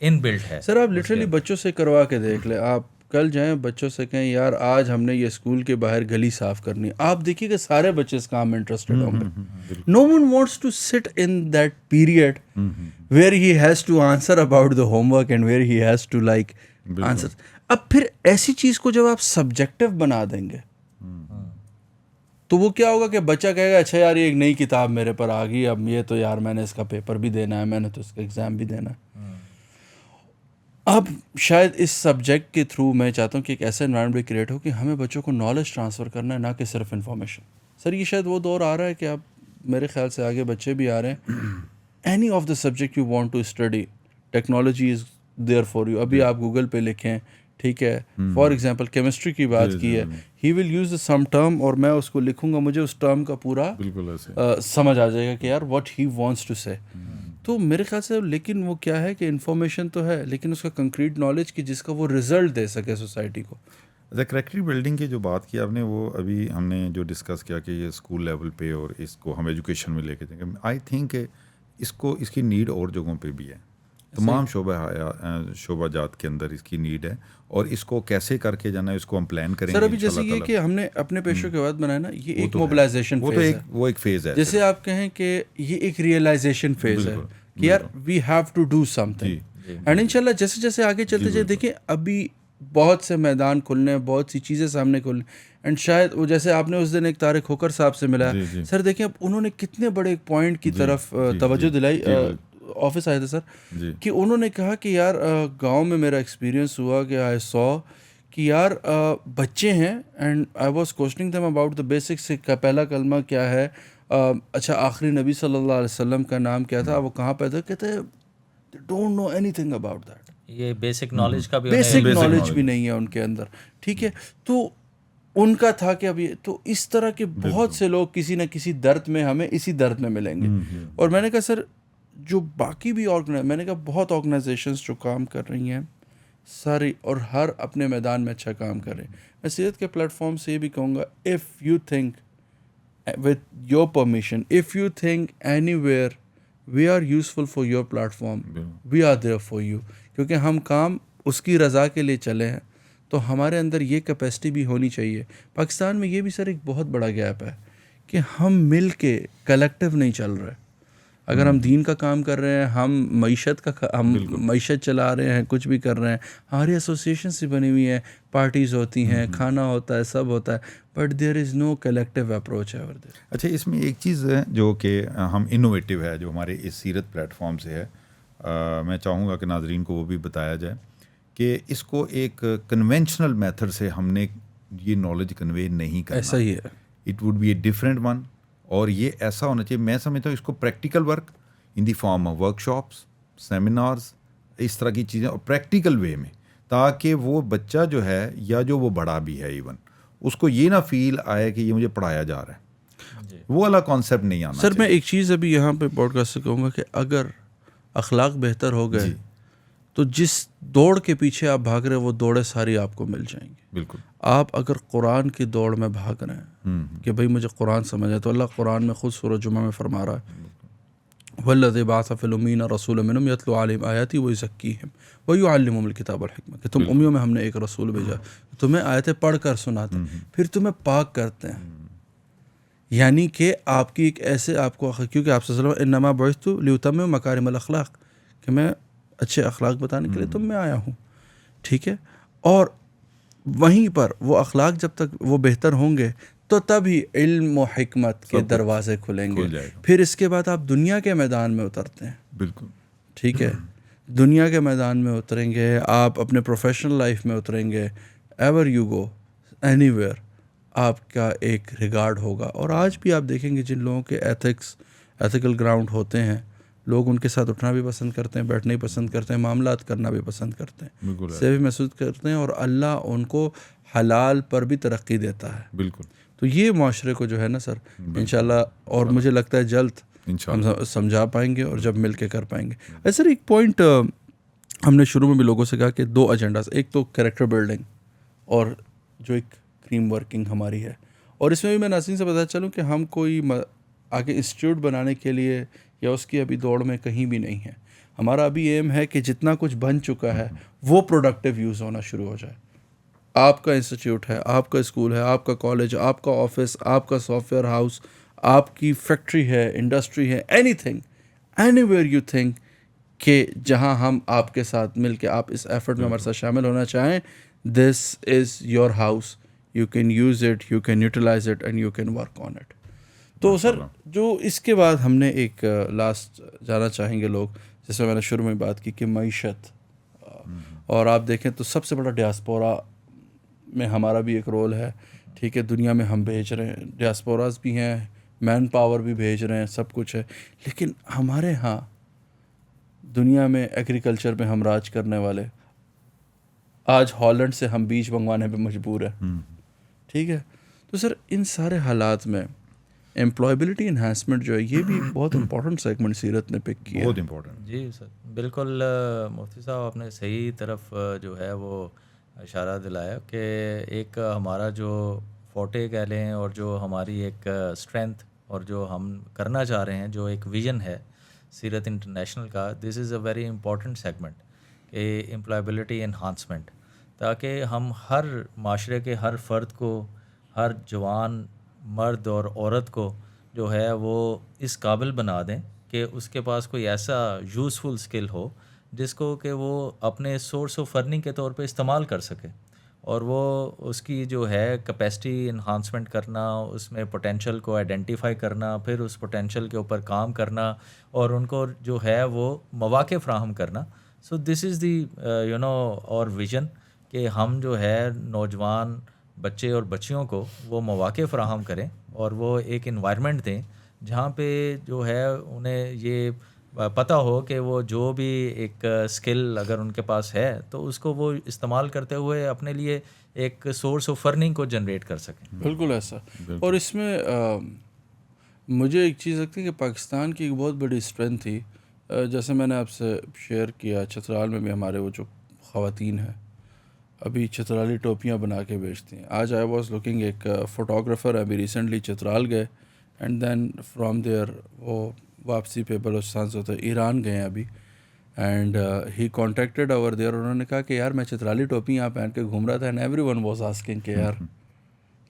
ان بلٹ ہے. سر آپ لٹرلی بچوں سے کروا کے دیکھ لیں. آپ کل جائیں بچوں سے کہیں یار آج ہم نے یہ اسکول کے باہر گلی صاف کرنی ہے, آپ دیکھیے کہ سارے بچے اس کام میں انٹرسٹڈ ہوں گے. نو one wants to sit in that period where he has to answer about the homework and where he has to like answer. اب پھر ایسی چیز کو جب آپ سبجیکٹو بنا دیں گے تو وہ کیا ہوگا کہ بچہ کہے گا اچھا یار یہ ایک نئی کتاب میرے پر آ گئی, اب یہ تو یار میں نے اس کا پیپر بھی دینا ہے, میں نے تو اس کا ایگزام بھی دینا ہے. اب شاید اس سبجیکٹ کے تھرو میں چاہتا ہوں کہ ایک ایسا انوائرمنٹ بھی کریٹ ہو کہ ہمیں بچوں کو نالج ٹرانسفر کرنا ہے, نہ کہ صرف انفارمیشن. سر یہ شاید وہ دور آ رہا ہے کہ اب میرے خیال سے آگے بچے بھی آ رہے ہیں. Any of the subject you want to study, technology is there for you. ابھی آپ گوگل پہ لکھیں, ٹھیک ہے, فار ایگزامپل کیمسٹری کی بات کی ہے, ہی ول یوز سم ٹرم اور میں اس کو لکھوں گا, مجھے اس ٹرم کا پورا سمجھ آ جائے گا کہ یار واٹ ہی وانٹس ٹو سے. تو میرے خیال سے لیکن وہ کیا ہے کہ انفارمیشن تو ہے لیکن اس کا کنکریٹ نالج کی جس کا وہ رزلٹ دے سکے سوسائٹی کو. کریکٹری بلڈنگ کی جو بات کی آپ نے وہ ابھی ہم نے جو ڈسکس کیا کہ یہ اسکول لیول پہ اور اس کو ہم ایجوکیشن میں لے کے جائیں گے. آئی تھنک کہ اس کی نیڈ اور جگہوں پہ بھی ہے, تمام شعبہ جات کے اندر اس کی نیڈ ہے, اور اس کو کیسے کر کے جانا ہے اس کو ہم پلان کریں گے. سر ابھی جیسے یہ کہ ہم نے اپنے پیشوں کے بعد بنایا نا, یہ ایک موبلائزیشن فیز ہے, وہ ایک فیز ہے. جیسے آپ کہیں کہ یہ ایک ریئلائزیشن فیز ہے کہ یار we have to do something. And انشاءاللہ جیسے جیسے آگے چلتے جائے دیکھیں ابھی بہت سے میدان کھلنے, بہت سی چیزیں سامنے کھلنے. اینڈ شاید وہ جیسے آپ نے اس دن ایک طارق کھوکر صاحب سے ملا, سر دیکھیں اب انہوں نے کتنے بڑے ایک پوائنٹ کی طرف توجہ دلائی, آفس آئے تھے سر, کہ انہوں نے کہا کہ یار گاؤں میں میرا ایکسپیرینس ہوا کہ آئی سو کہ یار بچے ہیں and I was questioning them about the basics کا پہلا کلمہ کیا ہے, اچھا آخری نبی صلی اللہ علیہ وسلم کا نام کیا تھا, وہ کہاں پیدا, کہتے ہیں they don't know anything about that. یہ بیسک نالج کا بھی بیسک نالج بھی نہیں ہے ان کے اندر, ٹھیک ہے. تو ان کا تھا کہ ابھی تو اس طرح کے بہت سے لوگ کسی نہ کسی درد میں ہمیں اسی درد میں ملیں گے. اور میں نے کہا سر جو باقی بھی میں نے کہا بہت آرگنائزیشنز جو کام کر رہی ہیں ساری اور ہر اپنے میدان میں اچھا کام کر رہے ہیں, میں سیرت کے پلیٹ فارم سے یہ بھی کہوں گا if you think with your permission, if you think anywhere we are useful for your platform, we are there for you. کیونکہ ہم کام اس کی رضا کے لیے چلے ہیں تو ہمارے اندر یہ کیپیسٹی بھی ہونی چاہیے. پاکستان میں یہ بھی سر ایک بہت بڑا گیپ ہے کہ ہم مل کے کلیکٹیو نہیں چل رہے. اگر ہم دین کا کام کر رہے ہیں, ہم معیشت چلا رہے ہیں, کچھ بھی کر رہے ہیں, ہماری ایسوسیشن سے بنی ہوئی ہیں, پارٹیز ہوتی ہیں, کھانا ہوتا ہے, سب ہوتا ہے, but there is no collective approach ever there. اچھا اس میں ایک چیز ہے جو کہ ہم انوویٹیو ہے جو ہمارے اس سیرت پلیٹ فارم سے ہے, میں چاہوں گا کہ ناظرین کو وہ بھی بتایا جائے کہ اس کو ایک کنونشنل میتھڈ سے ہم نے یہ نالج کنوے نہیں کرنا. ایسا ہی ہے, it would be a different one, اور یہ ایسا ہونا چاہیے. میں سمجھتا ہوں اس کو practical work in the form of workshops, seminars, اس طرح کی چیزیں, اور پریکٹیکل وے میں, تاکہ وہ بچہ جو ہے یا جو وہ بڑا بھی ہے ایون اس کو یہ نہ فیل آئے کہ یہ مجھے پڑھایا جا رہا ہے, وہ والا کانسیپٹ نہیں آنا. سر میں ایک چیز ابھی یہاں پہ پوڈ کاسٹ سے کہوں گا کہ اگر اخلاق بہتر ہو گئے تو جس دوڑ کے پیچھے آپ بھاگ رہے وہ دوڑیں ساری آپ کو مل جائیں گی. بالکل. آپ اگر قرآن کی دوڑ میں بھاگ رہے ہیں کہ بھائی مجھے قرآن سمجھ ہے, تو اللہ قرآن میں خود سورہ جمعہ میں فرما رہا ہے وَالَّذِي بَعَثَ فِي الْأُمِّيِّينَ رَسُولًا مِّنْهُمْ يَتْلُو عَلَيْهِمْ آيَاتِهِ وَيُزَكِّيهِمْ وَيُعَلِّمُهُمُ الْكِتَابَ وَالْحِكْمَةَ, کہ تم امیوں میں ہم نے ایک رسول بھیجا, تمہیں آیتیں پڑھ کر سناتے ہیں, پھر تمہیں پاک کرتے ہیں. یعنی کہ آپ کی ایک ایسے آپ کو, کیونکہ آپ صلی اللہ علیہ وسلم انما بعثت لأتمم مکارم الاخلاق, کہ میں اچھے اخلاق بتانے کے لیے تم میں آیا ہوں, ٹھیک ہے. اور وہیں پر وہ اخلاق جب تک وہ بہتر ہوں گے تو تبھی علم و حکمت کے دروازے کھلیں گے. پھر اس کے بعد آپ دنیا کے میدان میں اترتے ہیں. بالکل ٹھیک ہے, دنیا کے میدان میں اتریں گے, آپ اپنے پروفیشنل لائف میں اتریں گے, ever you go any where آپ کا ایک ریگارڈ ہوگا. اور آج بھی آپ دیکھیں گے جن لوگوں کے ایتھیکل گراؤنڈ ہوتے ہیں لوگ ان کے ساتھ اٹھنا بھی پسند کرتے ہیں, بیٹھنا بھی پسند کرتے ہیں, معاملات کرنا بھی پسند کرتے ہیں, بالکل سے بھی محسوس کرتے ہیں, اور اللہ ان کو حلال پر بھی ترقی دیتا ہے. بالکل. تو یہ معاشرے کو جو ہے نا سر انشاءاللہ, اور مجھے لگتا ہے جلد ہم سمجھا پائیں گے اور جب مل کے کر پائیں گے. سر ایک پوائنٹ ہم نے شروع میں بھی لوگوں سے کہا کہ 2 ایجنڈاز, ایک تو کریکٹر بلڈنگ اور جو ایک ٹیم ورکنگ ہماری ہے, اور اس میں بھی میں ناظرین سے بتا چلوں کہ ہم کوئی آگے انسٹیٹیوٹ بنانے کے لیے یا اس کی ابھی دوڑ میں کہیں بھی نہیں ہے. ہمارا ابھی ایم ہے کہ جتنا کچھ بن چکا ہے وہ پروڈکٹیو یوز ہونا شروع ہو جائے. آپ کا انسٹیٹیوٹ ہے, آپ کا اسکول ہے, آپ کا کالج, آپ کا آفس, آپ کا سافٹ ویئر ہاؤس, آپ کی فیکٹری ہے, انڈسٹری ہے, any thing, any where you think کہ جہاں ہم آپ کے ساتھ مل کے آپ اس ایفرٹ میں ہمارے ساتھ شامل ہونا چاہیں, this is your house, you can use it, you can utilize it and you can work on it. تو سر جو اس کے بعد ہم نے ایک لاسٹ جانا چاہیں گے لوگ, جس میں نے شروع میں بات کی کہ معیشت, اور آپ دیکھیں تو سب سے بڑا ڈیاسپورا میں ہمارا بھی ایک رول ہے. ٹھیک ہے, دنیا میں ہم بھیج رہے ہیں, ڈیاسپوراز بھی ہیں, مین پاور بھی بھیج رہے ہیں, سب کچھ ہے, لیکن ہمارے ہاں دنیا میں ایگریکلچر میں ہم راج کرنے والے آج ہالینڈ سے ہم بیج منگوانے پہ مجبور ہیں. ٹھیک ہے, تو سر ان سارے حالات میں امپلائبلٹی انہانسمنٹ جو ہے یہ بھی بہت امپورٹنٹ سیگمنٹ سیرت نے پک کیا. بہت امپورٹنٹ. جی سر بالکل مفتی صاحب آپ نے صحیح طرف جو ہے وہ اشارہ دلایا کہ ایک ہمارا جو فورٹے کہہ لیں اور جو ہماری ایک اسٹرینتھ اور جو ہم کرنا چاہ رہے ہیں, جو ایک ویژن ہے سیرت انٹرنیشنل کا, دس از اے ویری امپورٹنٹ سیگمنٹ کہ امپلائبلٹی انہانسمنٹ, تاکہ ہم ہر معاشرے کے ہر فرد کو, ہر جوان مرد اور عورت کو جو ہے وہ اس قابل بنا دیں کہ اس کے پاس کوئی ایسا یوزفل اسکل ہو جس کو کہ وہ اپنے سورس آف ارننگ کے طور پہ استعمال کر سکے, اور وہ اس کی جو ہے کیپیسٹی انہانسمنٹ کرنا, اس میں پوٹینشیل کو آئیڈینٹیفائی کرنا, پھر اس پوٹینشیل کے اوپر کام کرنا اور ان کو جو ہے وہ مواقع فراہم کرنا. سو دس از دی اور ویژن کہ ہم جو ہے نوجوان بچے اور بچیوں کو وہ مواقع فراہم کریں اور وہ ایک انوائرمنٹ دیں جہاں پہ جو ہے انہیں یہ پتہ ہو کہ وہ جو بھی ایک اسکل اگر ان کے پاس ہے تو اس کو وہ استعمال کرتے ہوئے اپنے لیے ایک سورس آف ارننگ کو جنریٹ کر سکیں. بالکل ایسا. اور اس میں مجھے ایک چیز لگتی ہے کہ پاکستان کی ایک بہت بڑی اسٹرینتھ تھی, جیسے میں نے آپ سے شیئر کیا, چترال میں بھی ہمارے وہ جو خواتین ہیں ابھی چترالی ٹوپیاں بنا کے بیچتی ہیں. آج آئی واز لوکنگ, ایک فوٹوگرافر ابھی ریسنٹلی چترال گئے اینڈ دین فرام دیئر وہ واپسی پہ بلوچستان سے ہوتے ایران گئے ہیں ابھی, and he contacted over there. انہوں نے کہا کہ یار میں چترالی ٹوپی یہاں پہن کے گھوم رہا تھا and every one was asking کہ یار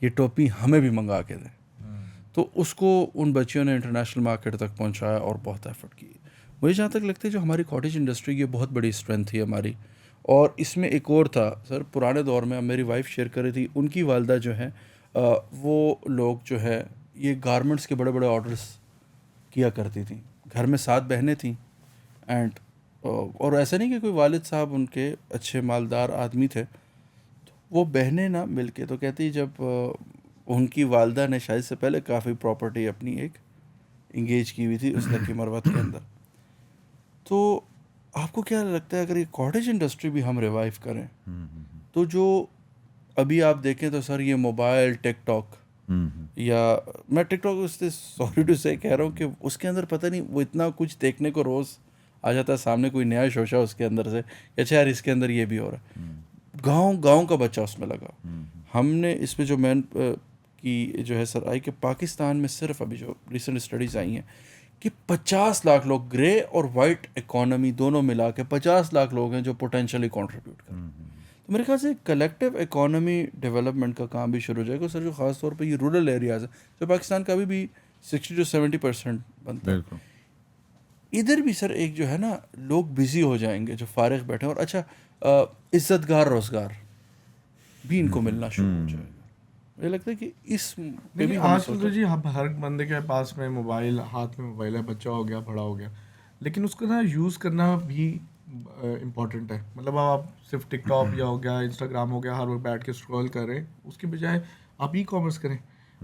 یہ ٹوپی ہمیں بھی منگا کے دیں. تو اس کو ان بچیوں نے انٹرنیشنل مارکیٹ تک پہنچایا اور بہت ایفرٹ کی. مجھے جہاں تک لگتا ہے جو ہماری کاٹیج انڈسٹری یہ بہت بڑی اسٹرینتھ تھی ہماری. اور اس میں ایک اور تھا سر, پرانے دور میں میری وائف شیئر کر رہی تھی, ان کی والدہ جو ہیں وہ لوگ جو ہے یہ گارمنٹس کے بڑے بڑے آرڈرس کیا کرتی تھیں. گھر میں 7 بہنیں تھیں اینڈ اور ایسا نہیں کہ کوئی والد صاحب ان کے اچھے مالدار آدمی تھے, تو وہ بہنیں نہ مل کے, تو کہتی جب ان کی والدہ نے شاید سے پہلے کافی پراپرٹی اپنی ایک انگیج کی ہوئی تھی اس لکی مروت کے اندر. تو آپ کو کیا لگتا ہے اگر یہ کاٹیج انڈسٹری بھی ہم ریوائیو کریں تو جو ابھی آپ دیکھیں تو سر یہ موبائل ٹک ٹاک, یا میں ٹک ٹاک اس سے سوری ٹو سے کہہ رہا ہوں کہ اس کے اندر پتہ نہیں وہ اتنا کچھ دیکھنے کو روز آ جاتا ہے سامنے, کوئی نیا شوشہ اس کے اندر سے, اچھا یار اس کے اندر یہ بھی ہو رہا ہے. گاؤں کا بچہ اس میں لگا. ہم نے اس پہ جو مین کی جو ہے سر آئی کہ پاکستان میں صرف ابھی جو ریسنٹ اسٹڈیز آئی ہیں کہ 50 لاکھ لوگ گرے اور وائٹ اکانومی دونوں ملا کے 50 لاکھ لوگ ہیں جو پوٹینشلی کنٹریبیوٹ کریں. تو میرے خیال سے کلیکٹیو اکانومی ڈیولپمنٹ کا کام بھی شروع ہو جائے گا سر, جو خاص طور پہ یہ رورل ایریاز ہیں جو پاکستان کا ابھی بھی 60 to 70% بنتا ہے. ادھر بھی سر ایک جو ہے نا لوگ بزی ہو جائیں گے جو فارغ بیٹھے, اور اچھا عزت گار روزگار بھی ان کو ملنا شروع ہو جائے گا. مجھے لگتا ہے کہ اس پہ بھی آج کل تو جی ہر بندے کے پاس میں موبائل, ہاتھ میں موبائل ہے, بچہ ہو گیا بڑا ہو گیا, لیکن اس کو نا یوز کرنا بھی امپورٹنٹ ہے. مطلب آپ صرف ٹک ٹاک یا ہو گیا انسٹاگرام ہو گیا ہر وقت بیٹھ کے اسکرول کر رہے ہیں, اس کی بجائے آپ ای کامرس کریں,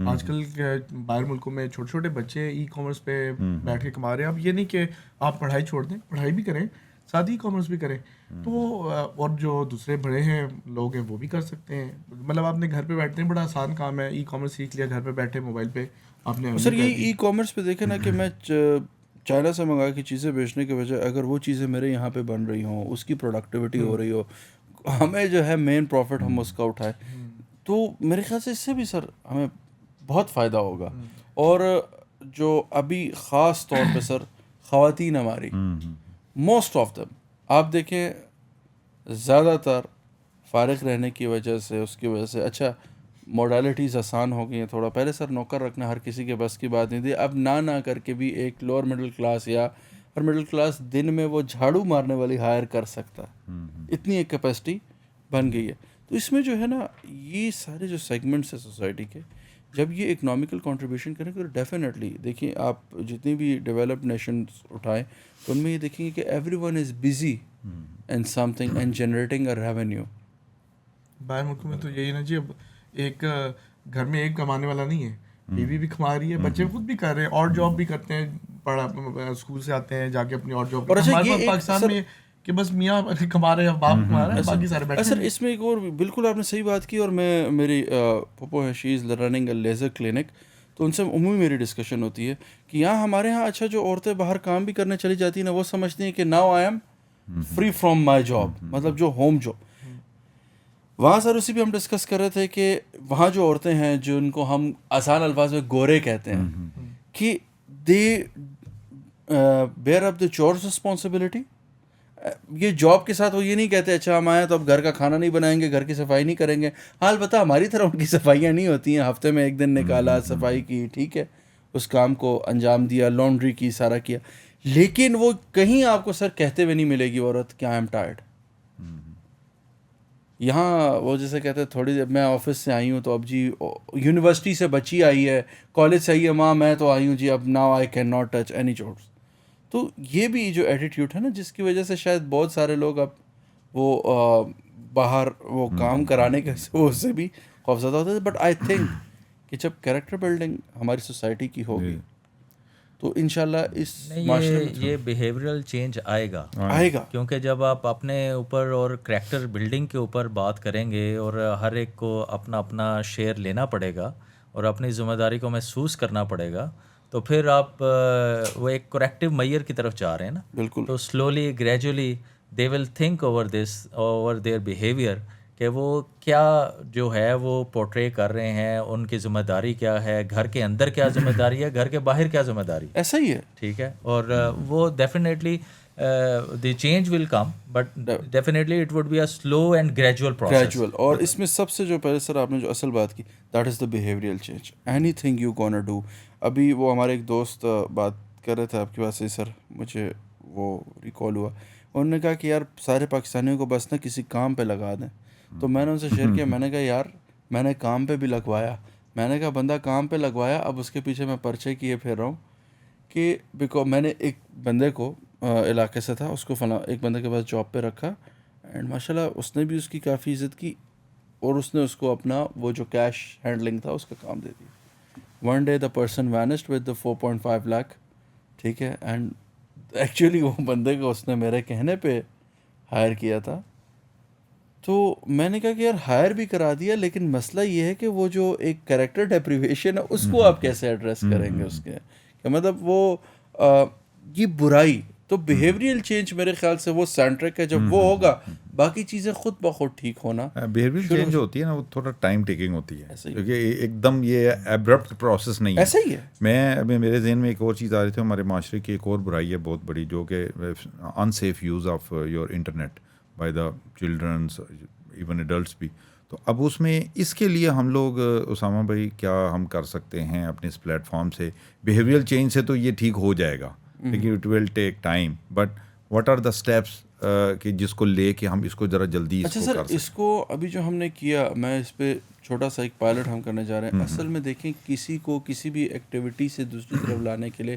آج کل باہر ملکوں میں چھوٹے چھوٹے بچے ای کامرس پہ بیٹھ کے کما رہے ہیں. اب یہ نہیں کہ آپ پڑھائی چھوڑ دیں, پڑھائی بھی کریں ساتھ ہی کامرس بھی کریں. تو اور جو دوسرے بڑے ہیں لوگ ہیں وہ بھی کر سکتے ہیں. مطلب آپ نے گھر پہ بیٹھتے ہیں, بڑا آسان کام ہے, ای کامرس سیکھ لیا گھر پہ بیٹھے موبائل پہ آپ نے. سر یہ ای کامرس پہ دیکھیں نا کہ میں چائنا سے منگا کے چیزیں بیچنے کے بجائے اگر وہ چیزیں میرے یہاں پہ بن رہی ہوں, اس کی پروڈکٹیوٹی ہو رہی ہو, ہمیں جو ہے مین پروفٹ ہم اس کا اٹھائیں, تو میرے خیال سے اس سے بھی سر ہمیں بہت فائدہ ہوگا. اور جو ابھی خاص طور پہ سر خواتین ہماری موسٹ آف دم آپ دیکھیں زیادہ تر فارغ رہنے کی وجہ سے, اس کی وجہ سے اچھا موڈالٹیز آسان ہو گئی ہیں تھوڑا. پہلے سر نوکر رکھنا ہر کسی کے بس کی بات نہیں تھی, اب نہ کر کے بھی ایک لوور مڈل کلاس یا اور مڈل کلاس دن میں وہ جھاڑو مارنے والی ہائر کر سکتا ہے, اتنی ایک کیپیسٹی بن گئی ہے. تو اس میں جو ہے نا یہ سارے جو سیگمنٹس ہیں سوسائٹی کے, جب یہ اکنامیکل کنٹریبیوشن کریں تو ڈیفینیٹلی دیکھیں آپ جتنی بھی ڈیولپڈ نیشنز اٹھائیں تو ان میں یہ دیکھیں گے کہ every one is busy in some thing and generating a revenue. باہر ملکوں میں تو یہی نا جی, اب ایک گھر میں ایک کمانے والا نہیں ہے, بیوی بھی کما رہی ہے, بچے خود بھی کر رہے ہیں, اور جاب بھی کرتے ہیں, پڑھا اسکول سے آتے ہیں جا کے اپنی اور جاب. ہمارے پاکستان میں کہ بس میاں کما رہے ہیں, باپ کما رہے ہیں, باقی سارے بیٹھے ہیں. سر اس میں ایک اور بالکل آپ نے صحیح بات کی, اور میں میری پھپھو ہے she is running a laser clinic, تو ان سے عمومی میری ڈسکشن ہوتی ہے کہ یہاں ہمارے یہاں اچھا جو عورتیں باہر کام بھی کرنے چلی جاتی ہیں نا, وہ سمجھتی ہیں کہ now I am free from my job, مطلب جو ہوم جاب. وہاں سر اسی پہ ہم ڈسکس کر رہے تھے کہ وہاں جو عورتیں ہیں جن کو ہم آسان الفاظ میں گورے کہتے ہیں, کہ دے بیئر اپ دا چورس رسپانسبلٹی. یہ جاب کے ساتھ وہ یہ نہیں کہتے اچھا ہم آئے تو اب گھر کا کھانا نہیں بنائیں گے, گھر کی صفائی نہیں کریں گے. ہاں البتہ ہماری طرح ان کی صفائیاں نہیں ہوتی ہیں, ہفتے میں ایک دن نکالا, صفائی کی, ٹھیک ہے, اس کام کو انجام دیا, لانڈری کی, سارا کیا. لیکن وہ کہیں آپ کو سر کہتے ہوئے نہیں ملے گی عورت کہ آئی ایم ٹائرڈ. یہاں وہ جیسے کہتے ہیں تھوڑی دیر میں آفس سے آئی ہوں تو اب جی یونیورسٹی سے بچی آئی ہے, کالج سے آئی ہے, ماں میں تو آئی ہوں جی, اب now I can not touch any chores. تو یہ بھی جو ایٹیٹیوڈ ہے نا, جس کی وجہ سے شاید بہت سارے لوگ اب وہ باہر وہ کام کرانے کے وہ سے بھی خوفزدہ ہوتے تھے. بٹ آئی تھنک کہ جب کریکٹر بلڈنگ ہماری سوسائٹی کی ہوگی تو انشاءاللہ اس معاشرے میں یہ بیہیویئرل چینج آئے گا, کیونکہ جب آپ اپنے اوپر اور کریکٹر بلڈنگ کے اوپر بات کریں گے اور ہر ایک کو اپنا اپنا شیئر لینا پڑے گا اور اپنی ذمہ داری کو محسوس کرنا پڑے گا, تو پھر آپ وہ ایک کریکٹیو میئر کی طرف جا رہے ہیں نا. بالکل. تو slowly gradually they will think over this, over there behaviour, کہ وہ کیا جو ہے وہ پورٹرے کر رہے ہیں, ان کی ذمہ داری کیا ہے, گھر کے اندر کیا ذمہ داری ہے, گھر کے باہر کیا ذمہ داری ہے. ایسا ہی ہے, ٹھیک ہے. اور وہ definitely the change will come, but definitely it would be a slow and gradual process. اور اس میں سب سے جو پہلے سر آپ نے جو اصل بات کی, that is the behavioural change. Any thing you gonna do. ابھی وہ ہمارے ایک دوست بات کر رہے تھے آپ کے پاس سے سر, مجھے وہ ریکال ہوا, انہوں نے کہا کہ یار سارے پاکستانیوں کو بس نا کسی کام پہ لگا دیں. تو میں نے ان سے شیئر کیا, میں نے کہا یار میں نے کام پہ بھی لگوایا, میں نے کہا بندہ کام پہ لگوایا, اب اس کے پیچھے میں پرچے کیے پھر رہا ہوں کہ میں نے ایک بندے کو علاقے سے تھا, اس کو فلاں ایک بندے کے پاس جاب پہ رکھا, اینڈ ماشاء اللہ اس نے بھی اس کی کافی عزت کی, اور اس نے اس کو اپنا وہ جو کیش ہینڈلنگ تھا اس کا کام دے دیا. One day the person vanished with the 4.5 lakh, ٹھیک ہے. اینڈ ایکچولی وہ بندے کو اس نے میرے کہنے پہ ہائر کیا تھا. تو میں نے کہا کہ یار ہائر بھی کرا دیا, لیکن مسئلہ یہ ہے کہ وہ جو ایک کریکٹر ڈیپریویشن ہے اس کو آپ کیسے ایڈریس کریں گے, اس کے کہ مطلب وہ یہ برائی. تو بیہیویئرل چینج میرے خیال سے وہ سینٹرک ہے, جب وہ ہوگا باقی چیزیں خود بخود ٹھیک ہونا. بیہیویئرل چینج ہوتی ہے نا, وہ تھوڑا ٹائم ٹیکنگ ہوتی ہے, کیونکہ ایک دم یہ ایبرپٹ پروسیس نہیں ہے. ایسا ہی ہے. میں ابھی میرے ذہن میں ایک اور چیز آ رہی تھی, ہمارے معاشرے کی ایک اور برائی ہے بہت بڑی, جو کہ unsafe use of your internet by the childrens, even adults بھی. تو اب اس میں اس کے لیے ہم لوگ اسامہ بھائی کیا ہم کر سکتے ہیں اپنے اس پلیٹ فارم سے؟ بیہیویئرل چینج سے تو یہ ٹھیک ہو جائے گا, لیکن it will take time, but what are the steps کہ جس کو لے کے ہم اس کو ذرا جلدی اچھا سر اس کو ابھی جو ہم نے کیا, میں اس پہ چھوٹا سا ایک پائلٹ ہم کرنے جا رہے ہیں. اصل میں دیکھیں کسی کو کسی بھی ایکٹیویٹی سے دوسری طرف لانے کے لیے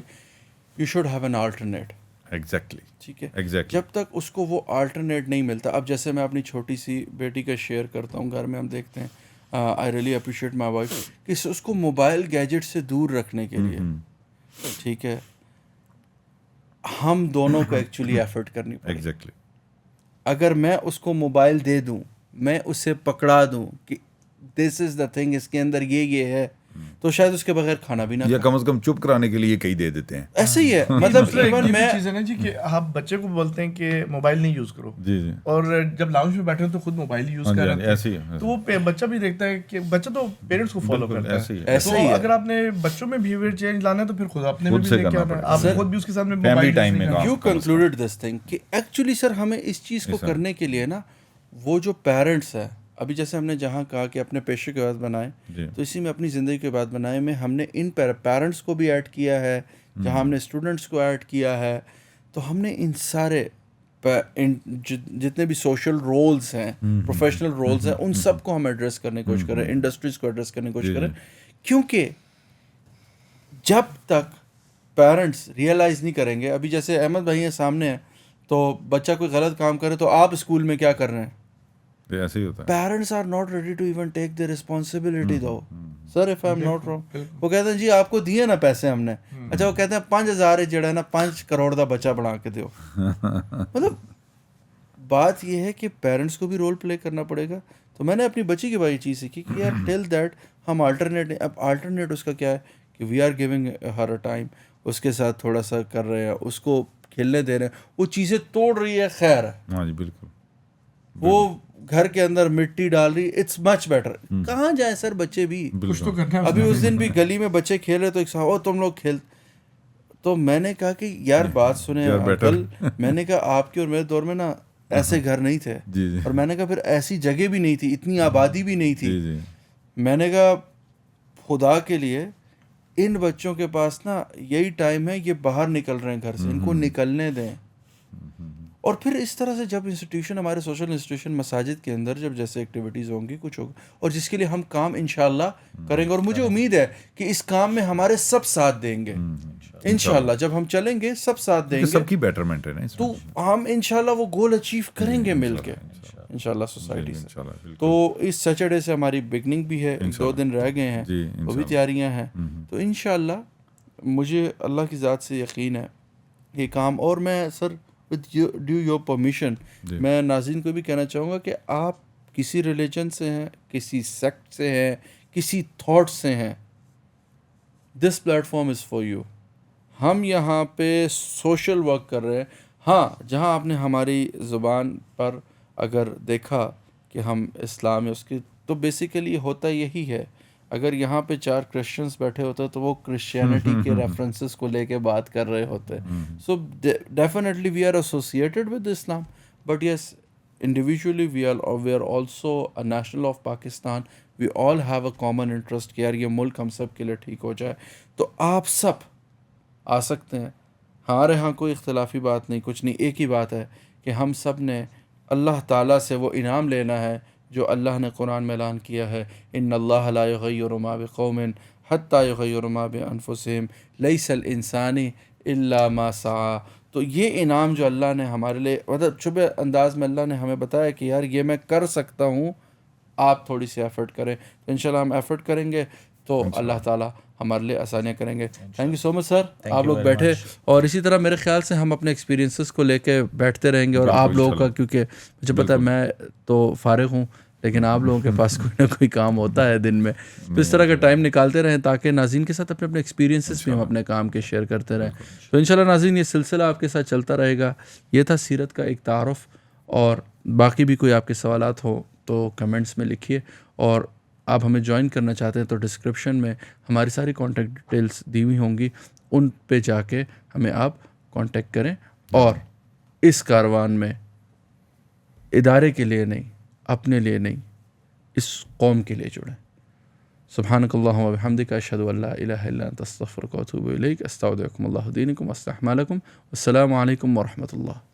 you should have an alternate. Exactly, ٹھیک ہے. جب تک اس کو وہ آلٹرنیٹ نہیں ملتا, اب جیسے میں اپنی چھوٹی سی بیٹی کا شیئر کرتا ہوں, گھر میں ہم دیکھتے ہیں I really appreciate my wife کہ اس کو موبائل گیجٹ سے دور رکھنے کے لیے ٹھیک ہے ہم دونوں کو ایکچولی ایفرٹ کرنی پڑے. ایگزیکٹلی. اگر میں اس کو موبائل دے دوں, میں اسے پکڑا دوں کہ دس از دا تھنگ, اس کے اندر یہ ہے, تو شاید اس کے بغیر کھانا بھی نہ یا کم از کم چپ کرانے کے لیے کئی دے دیتے ہیں. ایسے ہی ہے. مطلب ایون میں چیز ہے نا جی کہ آپ بچے کو بولتے ہیں کہ موبائل نہیں یوز کرو, جی جی, اور جب لاؤنج میں بیٹھے ہو تو خود موبائل ہی یوز کر رہے ہیں, ایسے ہی تو وہ بچہ بھی دیکھتا ہے کہ بچہ تو پیرنٹس کو فالو کرتا ایسے ہے. ایسے تو ہی ہے. اگر آپ نے بچوں میں بہیویئر چینج لانا ہے تو پھر خود اپنے میں خود بھی سے لے کے کرنا آنا ہے. پڑے آپ گا. خود بھی اس کے ساتھ میں Family موبائل time میں کام. یو کنکلوڈیڈ دس تھنگ کہ ایکچولی سر ہمیں اس چیز کو کرنے کے لیے نا وہ جو پیرنٹس ہیں, ابھی جیسے ہم نے جہاں کہا کہ اپنے پیشے کے بعد بنائیں, تو اسی میں اپنی زندگی کے بعد بنائیں میں ہم نے ان پیرنٹس کو بھی ایڈ کیا ہے, جہاں ہم نے اسٹوڈنٹس کو ایڈ کیا ہے, تو ہم نے ان سارے جتنے بھی سوشل رولز ہیں, پروفیشنل رولز ہیں, ان سب کو ہم ایڈریس کرنے کی کوشش کریں, انڈسٹریز کو ایڈریس کرنے کی کوشش کریں, کیونکہ جب تک پیرنٹس ریئلائز نہیں کریں گے, ابھی جیسے احمد بھائی ہیں سامنے ہیں, تو بچہ کوئی غلط کام کرے تو آپ اسکول میں کیا کر رہے ہیں, ایسے ہی ہوتا ہے. Parents are not ready to even take the responsibility دو. Sir if I am not wrong, وہ کہتے ہیں جی آپ کو دیے نا پیسے ہم نے, اچھا وہ کہتے ہیں 5,000 جڑا ہے نا 5 کروڑ دا بچہ بنا کے دیو. مطلب بات یہ ہے کہ پیرنٹس کو بھی رول پلے کرنا پڑے گا. تو میں نے اپنی بچی کے بعد یہ چیز سیکھی کہ یار ٹل دیٹ ہم آلٹرنیٹ اس کا کیا ہے کہ we are giving her a time, اس کے ساتھ تھوڑا سا کر رہے ہیں, اس کو کھیلنے دے رہے ہیں, وہ چیزیں توڑ رہی ہے, خیر ہے. ہاں جی بالکل. وہ گھر کے اندر مٹی ڈال رہی, اٹس مچ بیٹر. کہاں جائیں سر بچے بھی, کچھ تو کرنا ہے. ابھی اس دن بھی گلی میں بچے کھیل رہے تو ایک صاحب تم لوگ کھیل, تو میں نے کہا کہ یار بات سنیں انکل, میں نے کہا آپ کے اور میرے دور میں نا ایسے گھر نہیں تھے, اور میں نے کہا پھر ایسی جگہ بھی نہیں تھی, اتنی آبادی بھی نہیں تھی. میں نے کہا خدا کے لیے ان بچوں کے پاس نا یہی ٹائم ہے, یہ باہر نکل رہے ہیں گھر سے, ان کو نکلنے دیں. اور پھر اس طرح سے جب انسٹیٹیوشن, ہمارے سوشل انسٹیٹیوشن مساجد کے اندر جب جیسے ایکٹیویٹیز ہوں گی, کچھ ہوگا, اور جس کے لیے ہم کام انشاءاللہ کریں گے, اور مجھے امید ہے کہ اس کام میں ہمارے سب ساتھ دیں گے انشاءاللہ. جب ہم چلیں گے سب ساتھ دیں گے, سب کی بیٹرمنٹ ہے نا, تو ہم انشاءاللہ وہ گول اچیو کریں گے مل کے انشاءاللہ سوسائٹی سے. تو اس سیٹرڈے سے ہماری بگننگ بھی ہے, 2 دن رہ گئے ہیں, وہ بھی تیاریاں ہیں. تو انشاءاللہ مجھے اللہ کی ذات سے یقین ہے یہ کام. اور میں سر ڈیو یور پرمیشن میں ناظرین کو بھی کہنا چاہوں گا کہ آپ کسی ریلیجن سے ہیں, کسی سیکٹ سے ہیں, کسی تھاٹ سے ہیں, this platform is for you. ہم یہاں پہ سوشل ورک کر رہے ہیں. ہاں جہاں آپ نے ہماری زبان پر اگر دیکھا کہ ہم اسلام ہے اس کی, تو بیسیکلی ہوتا یہی ہے. اگر یہاں پہ 4 کرسچنس بیٹھے ہوتے تو وہ کرسچینٹی کے ریفرنسز کو لے کے بات کر رہے ہوتے. So definitely we are associated with Islam, but yes individually we are also a national of Pakistan. We all have a common interest کہ یار یہ ملک ہم سب کے لیے ٹھیک ہو جائے. تو آپ سب آ سکتے ہیں, ہمارے ہاں کوئی اختلافی بات نہیں, کچھ نہیں. ایک ہی بات ہے کہ ہم سب نے اللہ تعالیٰ سے وہ انعام لینا ہے جو اللہ نے قرآن میں اعلان کیا ہے, ان اللہ لا یغیر ما بقوم حتی یغیروا ما بانفسہم لیس الانسان الا ما سعی. تو یہ انعام جو اللہ نے ہمارے لیے, مطلب شبہ انداز میں اللہ نے ہمیں بتایا کہ یار یہ میں کر سکتا ہوں, آپ تھوڑی سی ایفرٹ کریں. تو انشاءاللہ ہم ایفرٹ کریں گے تو اللہ تعالیٰ ہمارے لیے آسانیاں کریں گے. تھینک یو سو مچ سر, آپ لوگ بیٹھے, اور اسی طرح میرے خیال سے ہم اپنے ایکسپیرینسز کو لے کے بیٹھتے رہیں گے. اور آپ لوگوں کا, کیونکہ مجھے پتہ ہے میں تو فارغ ہوں, لیکن آپ لوگوں کے پاس کوئی نہ کوئی کام ہوتا ہے دن میں, تو اس طرح کا ٹائم نکالتے رہیں تاکہ ناظرین کے ساتھ اپنے ایکسپیرینسز بھی ہم اپنے کام کے شیئر کرتے رہیں. تو انشاءاللہ ناظرین یہ سلسلہ آپ کے ساتھ چلتا رہے گا. یہ تھا سیرت کا ایک تعارف, اور باقی بھی کوئی آپ کے سوالات ہوں تو کمنٹس میں لکھیے, اور آپ ہمیں جوائن کرنا چاہتے ہیں تو ڈسکرپشن میں ہماری ساری کانٹیکٹ ڈیٹیلس دی ہوئی ہوں گی, ان پہ جا کے ہمیں آپ کانٹیکٹ کریں. اور اس کاروان میں ادارے کے لیے نہیں, اپنے لیے نہیں, اس قوم کے لیے جڑیں. سبحانک اللہم و بحمدک, اشہد ان لا الہ الا انت, استغفرک و اتوب الیک. استودعکم اللہ دینکم واصلح اعمالکم. السلام علیکم ورحمۃ اللہ.